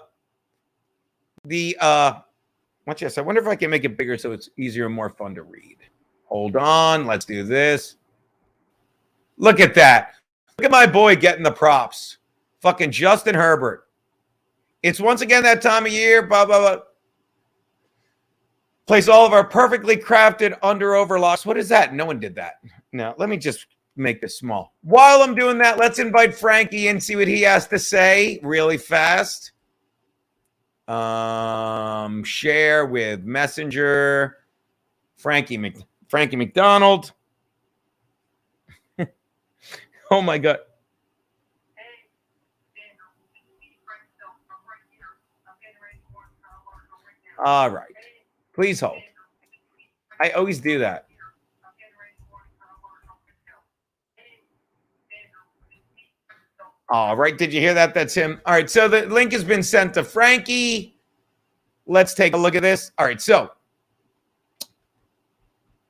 this. I wonder if I can make it bigger so it's easier and more fun to read. Hold on. Let's do this. Look at that. Look at my boy getting the props. Fucking Justin Herbert. It's once again that time of year. Blah, blah, blah. Place all of our perfectly crafted under-over locks. What is that? No one did that. Now, let me just make this small. While I'm doing that, let's invite Frankie and see what he has to say really fast. Share with Messenger. Frankie McDonald. Oh, my God. All right. Please hold. I always do that. All right. Did you hear that? That's him. All right. So the link has been sent to Frankie. Let's take a look at this. All right. So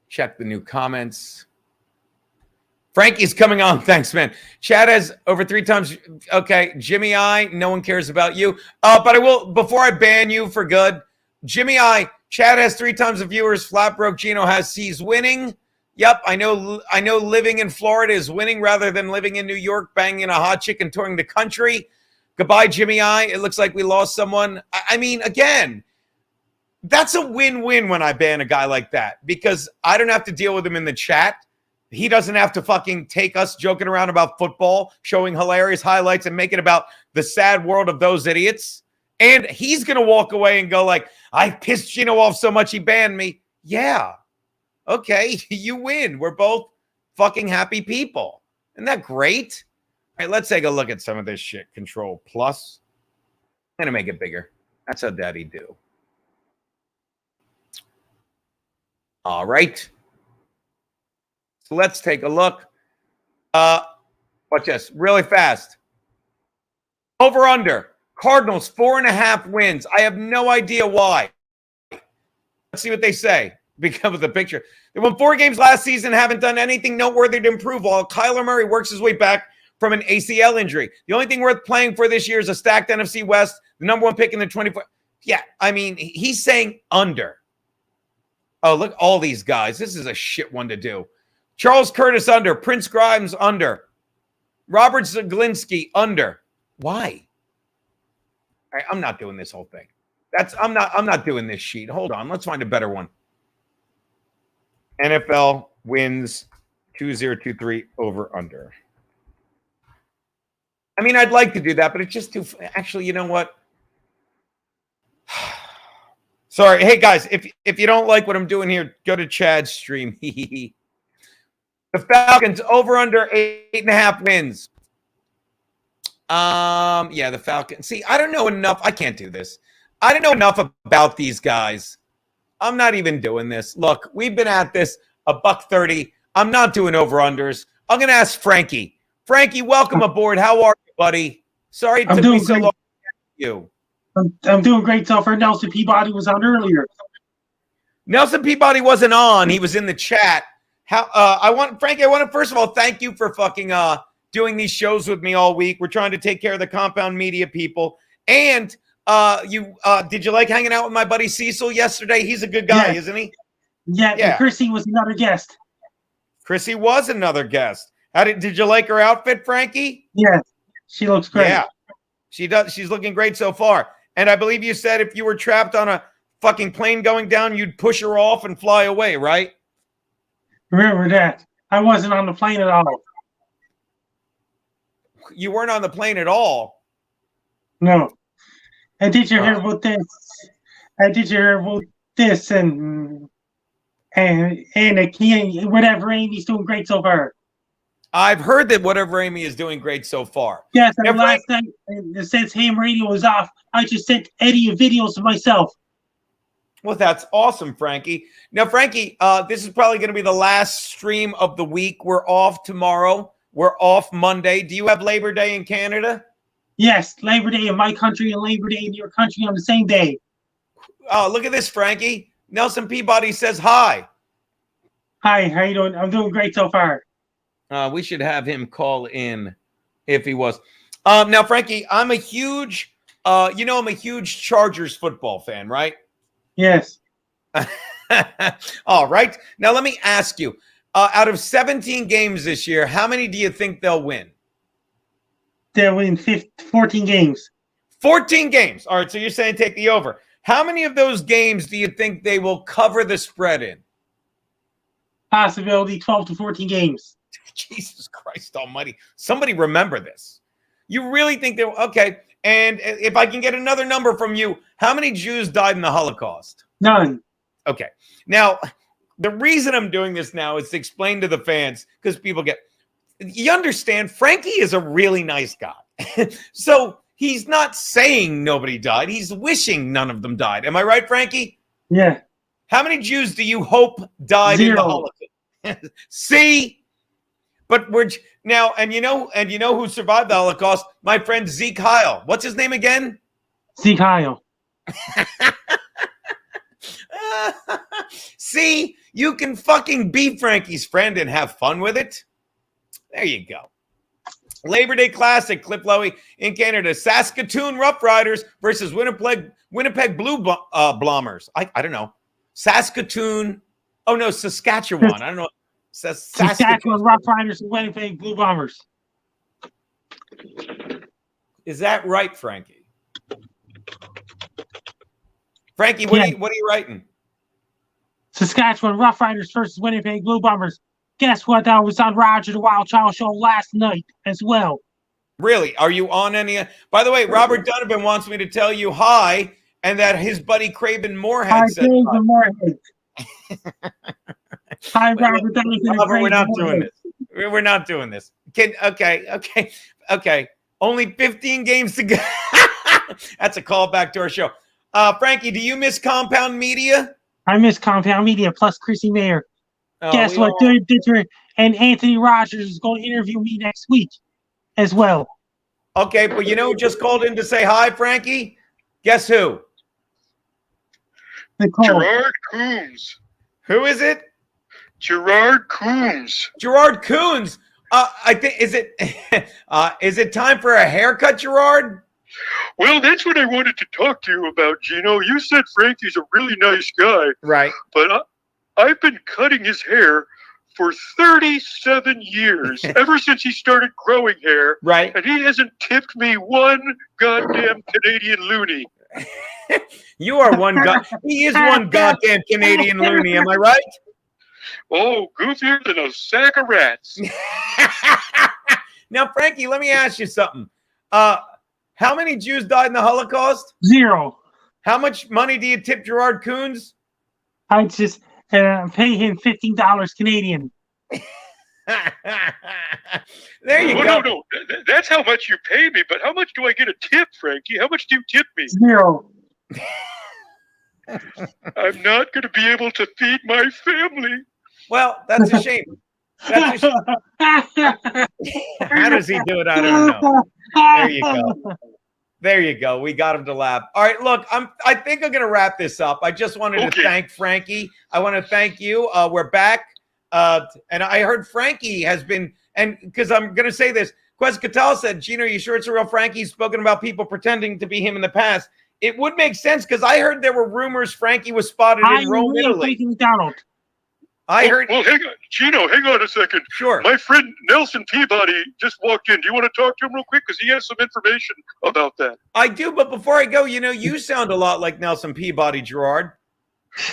check the new comments. Frankie's coming on. Thanks, man. Chad has over 3 times. Okay. Jimmy I, no one cares about you. But I will, before I ban you for good, Jimmy I, Chad has 3 times the viewers. Flat Broke Geno has C's winning. Yep, I know living in Florida is winning rather than living in New York, banging a hot chick and touring the country. Goodbye, Jimmy I. It looks like we lost someone. I mean, again, that's a win-win when I ban a guy like that because I don't have to deal with him in the chat. He doesn't have to fucking take us joking around about football, showing hilarious highlights and make it about the sad world of those idiots. And he's going to walk away and go like, I pissed Geno off so much he banned me. Yeah. Okay, you win. We're both fucking happy people. Isn't that great? All right, let's take a look at some of this shit. Control plus. I'm going to make it bigger. That's how daddy do. All right. So let's take a look. Watch this really fast. Over under. Cardinals 4.5 wins. I have no idea why. Let's see what they say. Become of the picture. They won 4 games last season, haven't done anything noteworthy to improve while Kyler Murray works his way back from an ACL injury. The only thing worth playing for this year is a stacked NFC West, the number 1 pick in the 24. Yeah, I mean, he's saying under. Oh, look, all these guys. This is a shit one to do. Charles Curtis under. Prince Grimes under. Robert Zaglinski under. Why? All right, I'm not doing this whole thing. I'm not doing this sheet. Hold on. Let's find a better one. NFL wins 2023 over under. I mean, I'd like to do that, but it's just too. Actually, you know what? Sorry. Hey, guys, if you don't like what I'm doing here, go to Chad's stream. The Falcons over under 8.5 wins. Yeah, the Falcons. See, I don't know enough. I can't do this. I don't know enough about these guys. I'm not even doing this. Look, we've been at this $1.30. I'm not doing over-unders. I'm going to ask Frankie. Frankie, welcome aboard. How are you, buddy? Sorry it I'm took doing me so great. long to get you. I'm doing great so far. Nelson Peabody was on earlier. Nelson Peabody wasn't on. He was in the chat. Frankie, I want to first of all thank you for fucking doing these shows with me all week. We're trying to take care of the Compound Media people. And did you like hanging out with my buddy Cecil yesterday? He's a good guy, isn't he? Yeah, and Chrissy was another guest. Chrissy was another guest. Did you like her outfit, Frankie? Yeah, she looks great. Yeah, she does. She's looking great so far. And I believe you said if you were trapped on a fucking plane going down, you'd push her off and fly away, right? Remember that. I wasn't on the plane at all. You weren't on the plane at all? No. And did you hear about this? And did you hear about this? And whatever, Amy's doing great so far. I've heard that whatever Amy is doing great so far. Yes, and last night, since ham radio was off, I just sent Eddie videos of myself. Well, that's awesome, Frankie. Now, Frankie, this is probably going to be the last stream of the week. We're off tomorrow. We're off Monday. Do you have Labor Day in Canada? Yes, Labor Day in my country and Labor Day in your country on the same day. Oh, look at this, Frankie. Nelson Peabody says hi. Hi, how you doing? I'm doing great so far. We should have him call in if he was. Now, Frankie, I'm a huge Chargers football fan, right? Yes. All right. Now, let me ask you, out of 17 games this year, how many do you think they'll win? They'll win 14 games. 14 games. All right, so you're saying take the over. How many of those games do you think they will cover the spread in? Possibility 12 to 14 games. Jesus Christ almighty. Somebody remember this. You really think they're okay? And if I can get another number from you, how many Jews died in the Holocaust? None. Okay. Now, the reason I'm doing this now is to explain to the fans, because people you understand, Frankie is a really nice guy. So he's not saying nobody died. He's wishing none of them died. Am I right, Frankie? Yeah. How many Jews do you hope died in the Holocaust? See? But we're now, and you know who survived the Holocaust? My friend Zeke Heil. What's his name again? Zeke Heil. See, you can fucking be Frankie's friend and have fun with it. There you go. Labor Day Classic, Cliff Lowy in Canada. Saskatoon Roughriders versus Winnipeg Blue Bombers. I don't know. Saskatoon. Oh, no, Saskatchewan. I don't know. Saskatchewan Roughriders and Winnipeg Blue Bombers. Is that right, Frankie? Frankie, what are you writing? Saskatchewan Roughriders versus Winnipeg Blue Bombers. Guess what? I was on Roger the Wild Child show last night as well. Really? Are you on any? By the way, Robert Donovan wants me to tell you hi, and that his buddy Craven Moorhead said hi. Moorhead. Hi, Robert Donovan. Robert, we're not doing this. We're not doing this. Okay. Only 15 games to go. That's a callback to our show. Frankie, do you miss Compound Media? I miss Compound Media plus Chrissy Mayer. Guess what? Dirk Ditcher and Anthony Rogers is going to interview me next week as well. Okay, but you know who just called in to say hi, Frankie? Guess who? Gerard Coombs. Who is it? Gerard Coombs. Gerard Coons. I think is it time for a haircut, Gerard? Well, that's what I wanted to talk to you about, Geno. You said Frankie's a really nice guy. Right. But I've been cutting his hair for 37 years, ever since he started growing hair. Right. And he hasn't tipped me one goddamn Canadian loony. You are he is one goddamn Canadian loony, am I right? Oh, goofier than a sack of rats. Now, Frankie, let me ask you something. How many Jews died in the Holocaust? 0. How much money do you tip Gerard Coons? I just pay him $15 Canadian. There you go. No. That's how much you pay me, but how much do I get a tip, Frankie? How much do you tip me? 0. I'm not going to be able to feed my family. Well, that's a shame. How does he do it? I don't know. There you go. There you go. We got him to laugh. All right, look, I think I'm going to wrap this up. I just wanted to thank Frankie. I want to thank you. We're back. And I heard Frankie has been, and because I'm going to say this, Quetzalcoatl said, Geno, you sure it's a real Frankie? He's spoken about people pretending to be him in the past. It would make sense because I heard there were rumors Frankie was spotted in Rome, Italy. Frankie McDonald. I heard. Well, hang on, Geno, hang on a second. Sure. My friend Nelson Peabody just walked in. Do you want to talk to him real quick? Because he has some information about that. I do, but before I go, you sound a lot like Nelson Peabody, Gerard.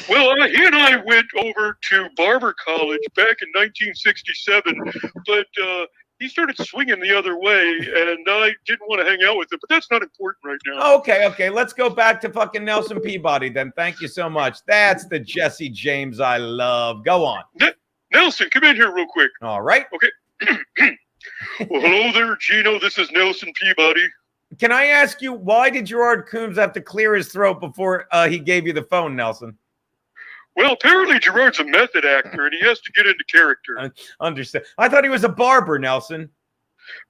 Well, he and I went over to Barber College back in 1967, but he started swinging the other way, and I didn't want to hang out with him. But that's not important right now. Okay. Let's go back to fucking Nelson Peabody then. Thank you so much. That's the Jesse James I love. Go on. Nelson, come in here real quick. All right. Okay. Well, hello there, Geno. This is Nelson Peabody. Can I ask you, why did Gerard Coombs have to clear his throat before he gave you the phone, Nelson? Well, apparently Gerard's a method actor, and he has to get into character. Understand. I thought he was a barber, Nelson.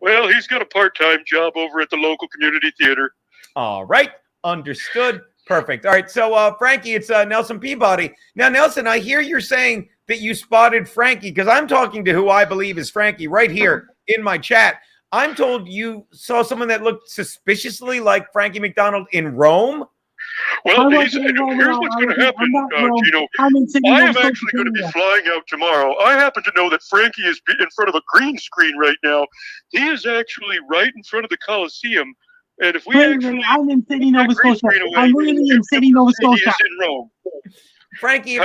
Well, he's got a part-time job over at the local community theater. All right. Understood. Perfect. All right. So, Frankie, it's Nelson Peabody. Now, Nelson, I hear you're saying that you spotted Frankie, because I'm talking to who I believe is Frankie right here in my chat. I'm told you saw someone that looked suspiciously like Frankie McDonald in Rome. Well, here's what's going to happen, Geno. I am actually going to be flying out tomorrow. I happen to know that Frankie is in front of a green screen right now. He is actually right in front of the Coliseum. And if we I'm in Sydney, Nova Scotia. I'm really in Sydney, Nova Scotia. He is in Rome. Frankie,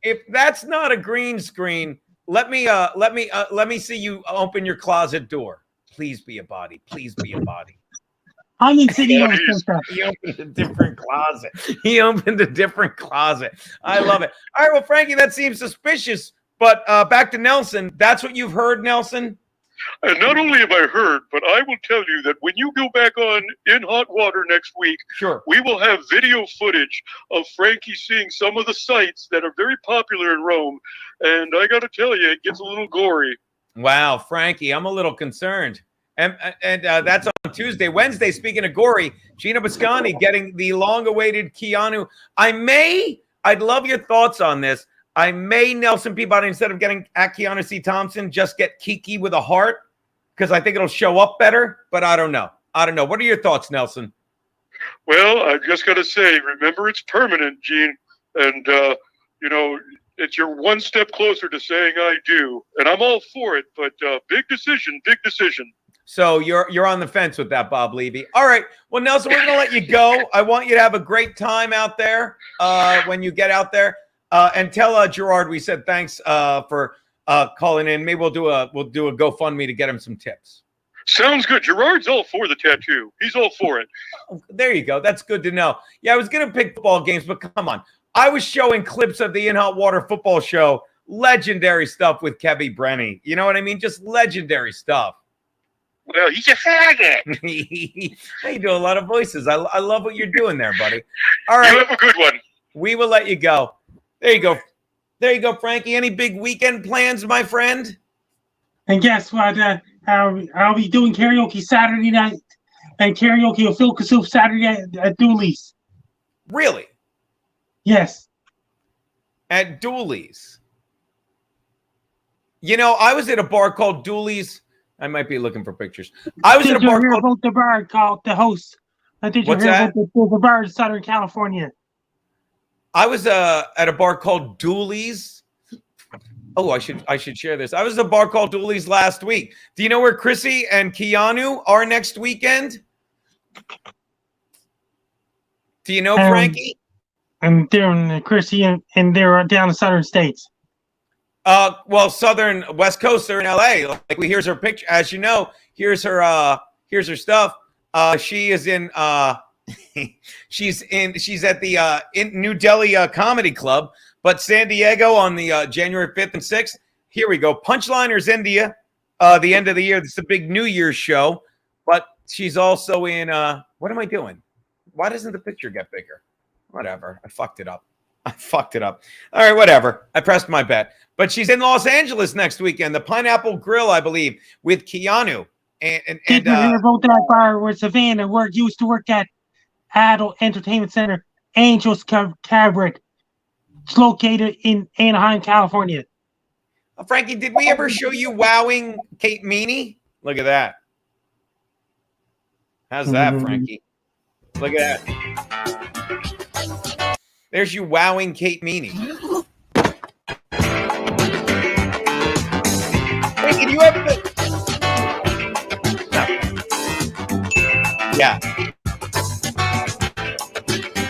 if that's not a green screen, let me see you open your closet door. Please be a body. Please be a body. I'm in Sydney, Nova Scotia. He opened a different closet. He opened a different closet. I love it. All right, well, Frankie, that seems suspicious. But back to Nelson. That's what you've heard, Nelson? And not only have I heard, but I will tell you that when you go back on In Hot Water next week, we will have video footage of Frankie seeing some of the sites that are very popular in Rome. And I got to tell you, it gets a little gory. Wow, Frankie, I'm a little concerned. And that's on Tuesday. Wednesday, speaking of gory, Geno Bisconte getting the long-awaited Keanu. I'd love your thoughts on this. I may, Nelson Peabody, instead of getting at Keanu C. Thompson, just get Kiki with a heart, because I think it'll show up better, but I don't know. What are your thoughts, Nelson? Well, I just got to say, remember, it's permanent, Gene. And, it's your one step closer to saying I do. And I'm all for it, but big decision. So you're on the fence with that, Bob Levy. All right. Well, Nelson, we're going to let you go. I want you to have a great time out there when you get out there. And tell Gerard we said thanks for calling in. Maybe we'll do a GoFundMe to get him some tips. Sounds good. Gerard's all for the tattoo. He's all for it. There you go. That's good to know. Yeah, I was going to pick football games, but come on. I was showing clips of the In Hot Water Football Show. Legendary stuff with Kevy Brenny. You know what I mean? Just legendary stuff. Well, he's a faggot. You do a lot of voices. I love what you're doing there, buddy. All right. You have a good one. We will let you go. There you go, Frankie. Any big weekend plans, my friend? And guess what? I'll be doing karaoke Saturday night, and karaoke will Phil Kasuf Saturday at Dooley's. Really? Yes. At Dooley's. I was at a bar called Dooley's. I might be looking for pictures. I was at a bar called the bar called The Host. Did you hear about the bar in Southern California? I was at a bar called Dooley's. Oh, I should share this. I was at a bar called Dooley's last week. Do you know where Chrissy and Keanu are next weekend? Do you know, Frankie? And they're in Chrissy, and they're down in Southern States. Well, Southern West Coast, they're in LA. Like here's her picture. As you know, here's her stuff. She is in she's at the in New Delhi Comedy Club, but San Diego on the January 5th and 6th. Here we go. Punchliners India, the end of the year. This is a big New Year's show, but she's also in what am I doing? Why doesn't the picture get bigger? Whatever. I fucked it up. All right, whatever. I pressed my bet. But she's in Los Angeles next weekend, the Pineapple Grill, I believe, with Keanu. Did you hear about that bar where Savannah used to work at Adult Entertainment Center, Angels Cabaret? It's located in Anaheim, California. Frankie, did we ever show you wowing Kate Meany? Look at that. How's that, Frankie? Look at that. There's you wowing Kate Meany. Frankie, do you have the... Yeah.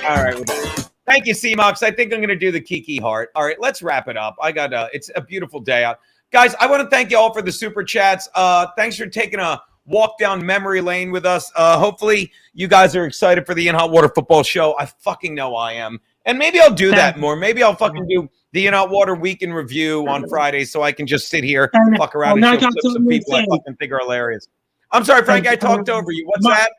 All right, we're done. Thank you, C-Mox. I think I'm going to do the Kiki heart. All right, let's wrap it up. It's a beautiful day out. Guys, I want to thank you all for the super chats. Thanks for taking a walk down memory lane with us. Hopefully you guys are excited for the In Hot Water Football Show. I fucking know I am. And maybe I'll do that more. Maybe I'll fucking do the In Hot Water Week in Review on Friday so I can just sit here, fuck around, and show clips of people I fucking think are hilarious. I'm sorry, Frank, I talked over you. What's that?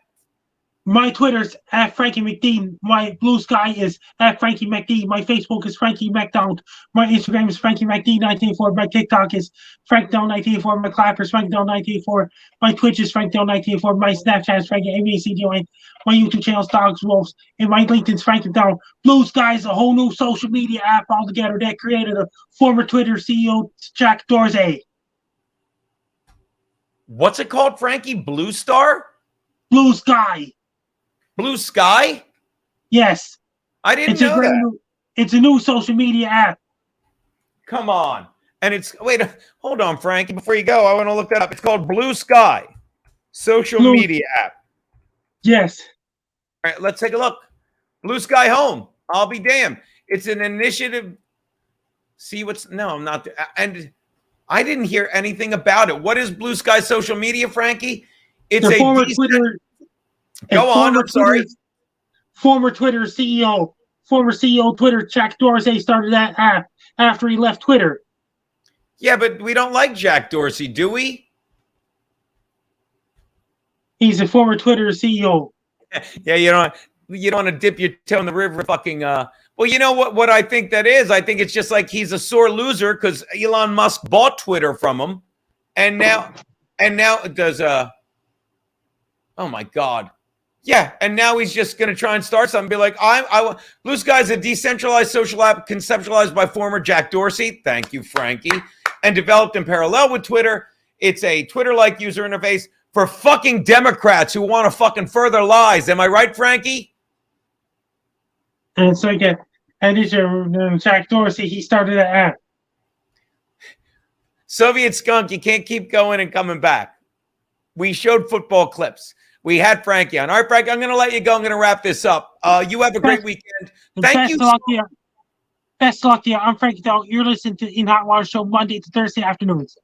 My Twitter's at Frankie McD. My Blue Sky is at Frankie McD. My Facebook is Frankie McDonald. My Instagram is Frankie McD 1984. My TikTok is Frank Down 1984. My Clapper is Frank Down 1984. My Twitch is Frank Down 1984. My Snapchat is Frankie MACDON. My YouTube channel is Dogs Wolves. And my LinkedIn is Frankie Down. Blue Sky is a whole new social media app altogether that created a former Twitter CEO Jack Dorsey. What's it called, Frankie? Blue Star? Blue Sky. Blue Sky? Yes. I didn't know that. It's a new social media app. Come on. And hold on, Frankie. Before you go, I want to look that up. It's called Blue Sky social media app. Yes. All right, let's take a look. Blue Sky Home. I'll be damned. It's an initiative. I'm not. And I didn't hear anything about it. What is Blue Sky social media, Frankie? It's a former Twitter. Go on, I'm sorry. Former Twitter CEO Twitter, Jack Dorsey started that app after he left Twitter. Yeah, but we don't like Jack Dorsey, do we? He's a former Twitter CEO. Yeah, you don't want to dip your toe in the river fucking well, you know what I think that is? I think it's just like he's a sore loser because Elon Musk bought Twitter from him. And now it does oh my God. Yeah, and now he's just going to try and start something. Be like, Blue Sky is a decentralized social app conceptualized by former Jack Dorsey. Thank you, Frankie. And developed in parallel with Twitter. It's a Twitter-like user interface for fucking Democrats who want to fucking further lies. Am I right, Frankie? And it's like Jack Dorsey. He started that app. Soviet skunk, you can't keep going and coming back. We showed football clips. We had Frankie on. All right, Frank, I'm going to let you go. I'm going to wrap this up. You have a great weekend. Thank you. Best luck to you. I'm Frankie Dog. You're listening to In Hot Water Show Monday to Thursday afternoons.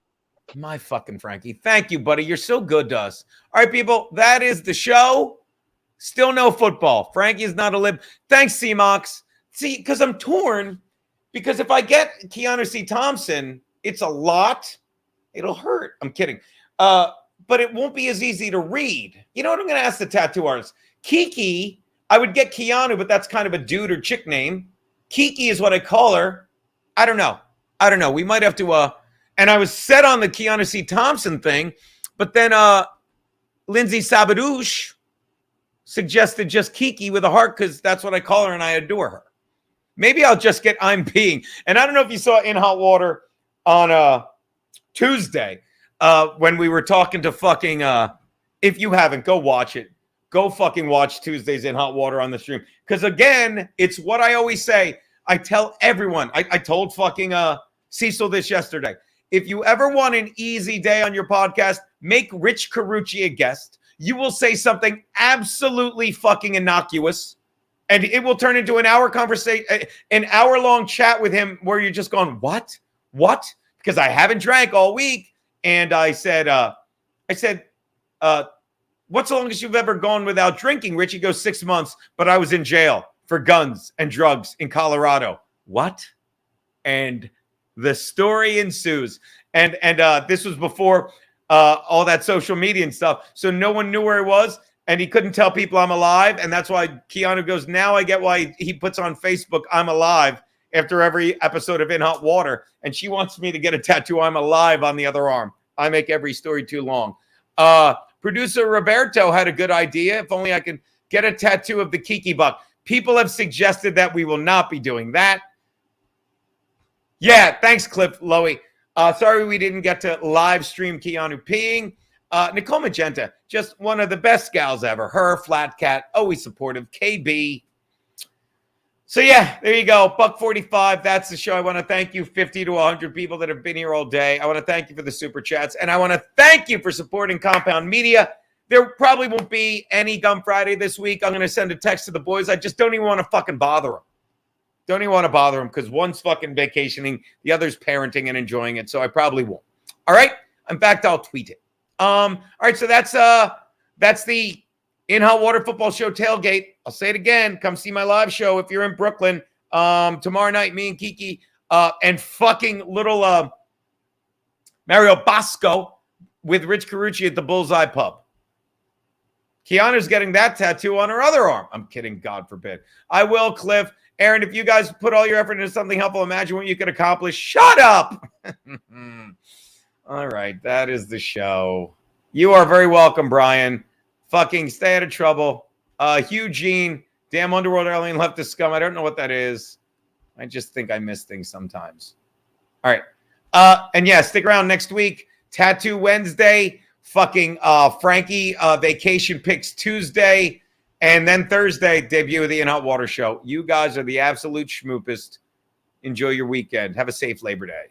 My fucking Frankie. Thank you, buddy. You're so good to us. All right, people, that is the show. Still no football. Frankie is not a lib. Thanks, C-Mox. See, because I'm torn. Because if I get Keanu C. Thompson, it's a lot. It'll hurt. I'm kidding. But it won't be as easy to read. You know what I'm going to ask the tattoo artist? Kiki, I would get Keanu, but that's kind of a dude or chick name. Kiki is what I call her. I don't know. We might have to, and I was set on the Keanu C. Thompson thing, but then Lindsay Sabadouche suggested just Kiki with a heart because that's what I call her and I adore her. Maybe I'll just get I'm Being. And I don't know if you saw In Hot Water on Tuesday. When we were talking to fucking, if you haven't, go watch it. Go fucking watch Tuesdays in Hot Water on the stream. Because again, it's what I always say. I tell everyone. I told fucking Cecil this yesterday. If you ever want an easy day on your podcast, make Rich Carucci a guest. You will say something absolutely fucking innocuous. And it will turn into an hour conversation, an hour-long chat with him where you're just going, what? What? Because I haven't drank all week. And I said, what's the longest you've ever gone without drinking? Richie goes 6 months, but I was in jail for guns and drugs in Colorado. What? And the story ensues. And this was before all that social media and stuff. So no one knew where he was and he couldn't tell people I'm alive. And that's why Keanu goes, now I get why he puts on Facebook, I'm alive, after every episode of In Hot Water. And she wants me to get a tattoo, I'm alive, on the other arm. I make every story too long. Producer Roberto had a good idea. If only I can get a tattoo of the Kiki Buck. People have suggested that we will not be doing that. Yeah, thanks, Cliff Lowy. Sorry we didn't get to live stream Keanu peeing. Nicole Magenta, just one of the best gals ever. Her, Flat Cat, always supportive. KB. So yeah, there you go. $1.45. That's the show. I want to thank you, 50 to 100 people that have been here all day. I want to thank you for the super chats, and I want to thank you for supporting Compound Media. There probably won't be any Gum Friday this week. I'm going to send a text to the boys. I just don't even want to fucking bother them. Don't even want to bother them because one's fucking vacationing, the other's parenting and enjoying it, so I probably won't. All right? In fact, I'll tweet it. All right, so that's the In Hot Water Football Show tailgate. I'll say it again. Come see my live show if you're in Brooklyn. Tomorrow night, me and Kiki and fucking little Mario Bosco with Rich Carucci at the Bullseye Pub. Keanu's getting that tattoo on her other arm. I'm kidding, God forbid. I will, Cliff. Aaron, if you guys put all your effort into something helpful, imagine what you could accomplish. Shut up! All right, that is the show. You are very welcome, Brian. Fucking stay out of trouble. Eugene, damn Underworld alien left the scum. I don't know what that is. I just think I miss things sometimes. All right. And yeah, stick around next week. Tattoo Wednesday. Fucking Frankie vacation picks Tuesday. And then Thursday, debut of the In Hot Water Show. You guys are the absolute schmoopest. Enjoy your weekend. Have a safe Labor Day.